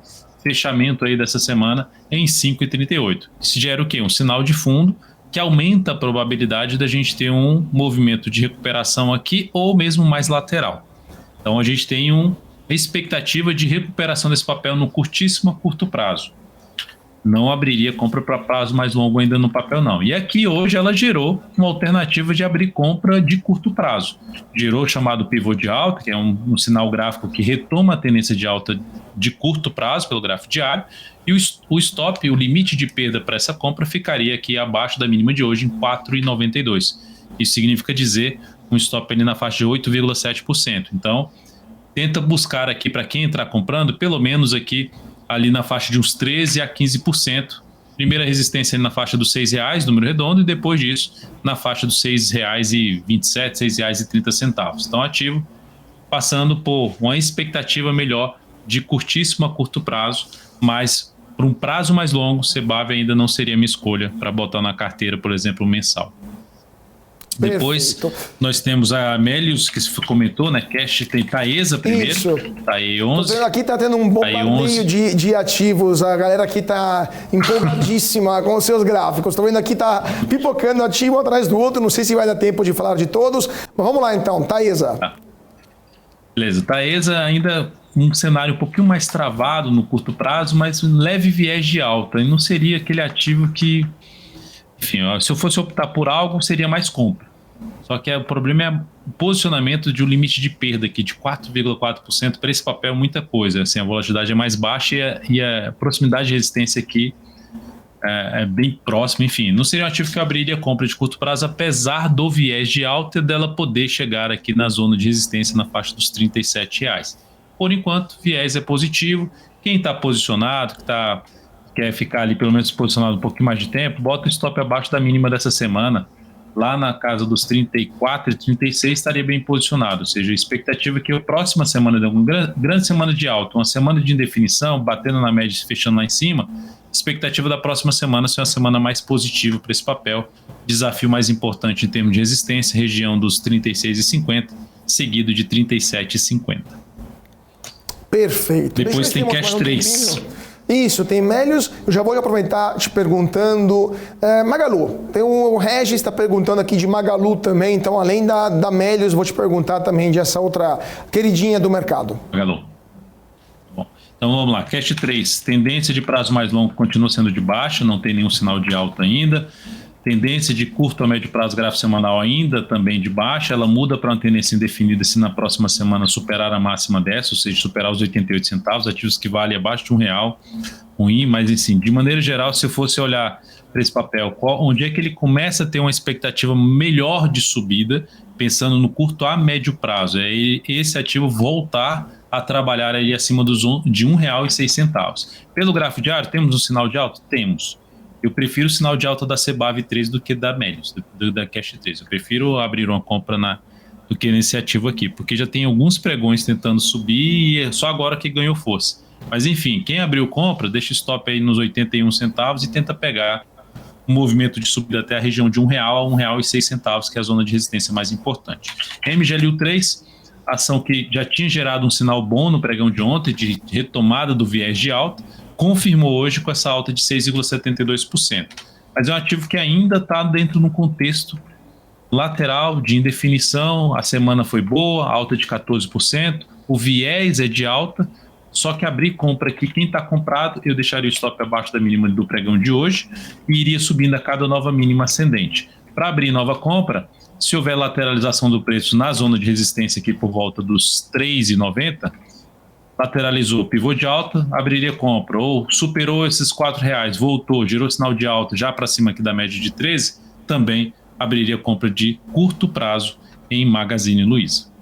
fechamento aí dessa semana em 5,38. Isso gera o quê? Um sinal de fundo que aumenta a probabilidade da gente ter um movimento de recuperação aqui ou mesmo mais lateral. Então a gente tem uma expectativa de recuperação desse papel no curtíssimo a curto prazo. Não abriria compra para prazo mais longo ainda no papel, não. E aqui hoje ela gerou uma alternativa de abrir compra de curto prazo. Gerou o chamado pivô de alta, que é um sinal gráfico que retoma a tendência de alta de curto prazo pelo gráfico diário, e o stop, o limite de perda para essa compra ficaria aqui abaixo da mínima de hoje em 4,92. Isso significa dizer um stop ali na faixa de 8,7%. Então, tenta buscar aqui para quem entrar comprando, pelo menos aqui ali na faixa de uns 13% a 15%. Primeira resistência ali na faixa dos R$6, número redondo, e depois disso na faixa dos R$6,27, R$6,30. Então, ativo passando por uma expectativa melhor de curtíssimo a curto prazo, mas por um prazo mais longo, CBAV ainda não seria minha escolha para botar na carteira, por exemplo, mensal. Depois nós temos a Melius, que você comentou, né? Cash tem Taesa primeiro. Isso. Tae 11. Aqui tá tendo um bombardeio de ativos. A galera aqui tá empolgadíssima com os seus gráficos. Estou vendo aqui tá pipocando ativo atrás do outro. Não sei se vai dar tempo de falar de todos. Mas vamos lá então, Taesa. Tá. Beleza, Taesa ainda um cenário um pouquinho mais travado no curto prazo, mas um leve viés de alta. E não seria aquele ativo que enfim, se eu fosse optar por algo, seria mais compra. Só que o problema é o posicionamento de um limite de perda aqui de 4,4%. Para esse papel é muita coisa. Assim, a volatilidade é mais baixa e a proximidade de resistência aqui é bem próxima. Enfim, não seria um ativo que eu abriria compra de curto prazo, apesar do viés de alta dela poder chegar aqui na zona de resistência na faixa dos R$37. Por enquanto, viés é positivo. Quem está posicionado, quer ficar ali pelo menos posicionado um pouquinho mais de tempo, bota o stop abaixo da mínima dessa semana. Lá na casa dos 34 e 36 estaria bem posicionado, ou seja, a expectativa é que a próxima semana de uma grande semana de alta, uma semana de indefinição, batendo na média e fechando lá em cima, expectativa da próxima semana ser uma semana mais positiva para esse papel, desafio mais importante em termos de resistência, região dos 36,50, seguido de 37,50. Perfeito. Depois tem Cash 3. Isso, tem Melius. Eu já vou aproveitar te perguntando. Magalu, tem o Regis está perguntando aqui de Magalu também, então além da Melius, vou te perguntar também de essa outra queridinha do mercado. Magalu. Bom, então vamos lá. Cash 3, tendência de prazo mais longo continua sendo de baixa, não tem nenhum sinal de alta ainda. Tendência de curto a médio prazo gráfico semanal ainda também de baixa, ela muda para uma tendência indefinida se na próxima semana superar a máxima dessa, ou seja, superar os 88 centavos, ativos que valem abaixo de R$1, ruim, mas assim, de maneira geral, se eu fosse olhar para esse papel, onde é que ele começa a ter uma expectativa melhor de subida, pensando no curto a médio prazo, é esse ativo voltar a trabalhar aí acima de R$1,06. Pelo gráfico diário, temos um sinal de alta? Temos. Eu prefiro o sinal de alta da Cebave 3 do que da Melius, da Cash 3. Eu prefiro abrir uma compra do que nesse ativo aqui, porque já tem alguns pregões tentando subir e é só agora que ganhou força. Mas enfim, quem abriu compra, deixa o stop aí nos 81 centavos e tenta pegar um movimento de subida até a região de R$1 a R$1,06, que é a zona de resistência mais importante. MGLU 3, ação que já tinha gerado um sinal bom no pregão de ontem, de retomada do viés de alta, confirmou hoje com essa alta de 6,72%. Mas é um ativo que ainda está dentro de um contexto lateral de indefinição. A semana foi boa, alta de 14%, o viés é de alta, só que abrir compra aqui, quem está comprado, eu deixaria o stop abaixo da mínima do pregão de hoje e iria subindo a cada nova mínima ascendente. Para abrir nova compra, se houver lateralização do preço na zona de resistência aqui por volta dos R$3,90, lateralizou, pivô de alta, abriria compra, ou superou esses R$4, voltou, gerou sinal de alta já para cima aqui da média de 13, também abriria compra de curto prazo em Magazine Luiza.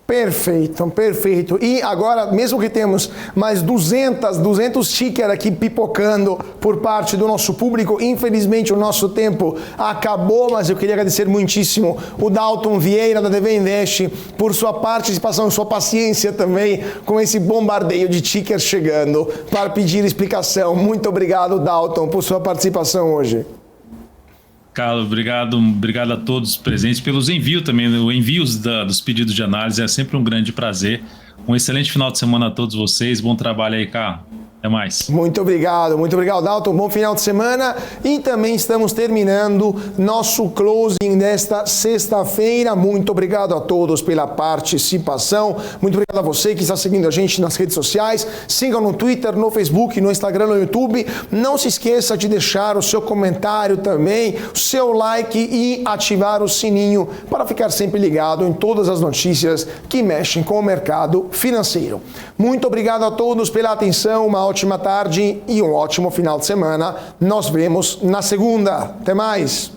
Perfeito, perfeito. E agora, mesmo que temos mais 200 tickers aqui pipocando por parte do nosso público, infelizmente o nosso tempo acabou, mas eu queria agradecer muitíssimo o Dalton Vieira da DV Invest por sua participação, sua paciência também com esse bombardeio de tickers chegando para pedir explicação. Muito obrigado, Dalton, por sua participação hoje. Carlos, obrigado a todos os presentes pelos envios também, envios dos pedidos de análise, é sempre um grande prazer. Um excelente final de semana a todos vocês, bom trabalho aí, Carlos. Até mais. Muito obrigado, Dalton. Bom final de semana. E também estamos terminando nosso closing desta sexta-feira. Muito obrigado a todos pela participação. Muito obrigado a você que está seguindo a gente nas redes sociais. Sigam no Twitter, no Facebook, no Instagram, no YouTube. Não se esqueça de deixar o seu comentário também, o seu like e ativar o sininho para ficar sempre ligado em todas as notícias que mexem com o mercado financeiro. Muito obrigado a todos pela atenção. Uma ótima tarde e um ótimo final de semana. Nos vemos na segunda. Até mais!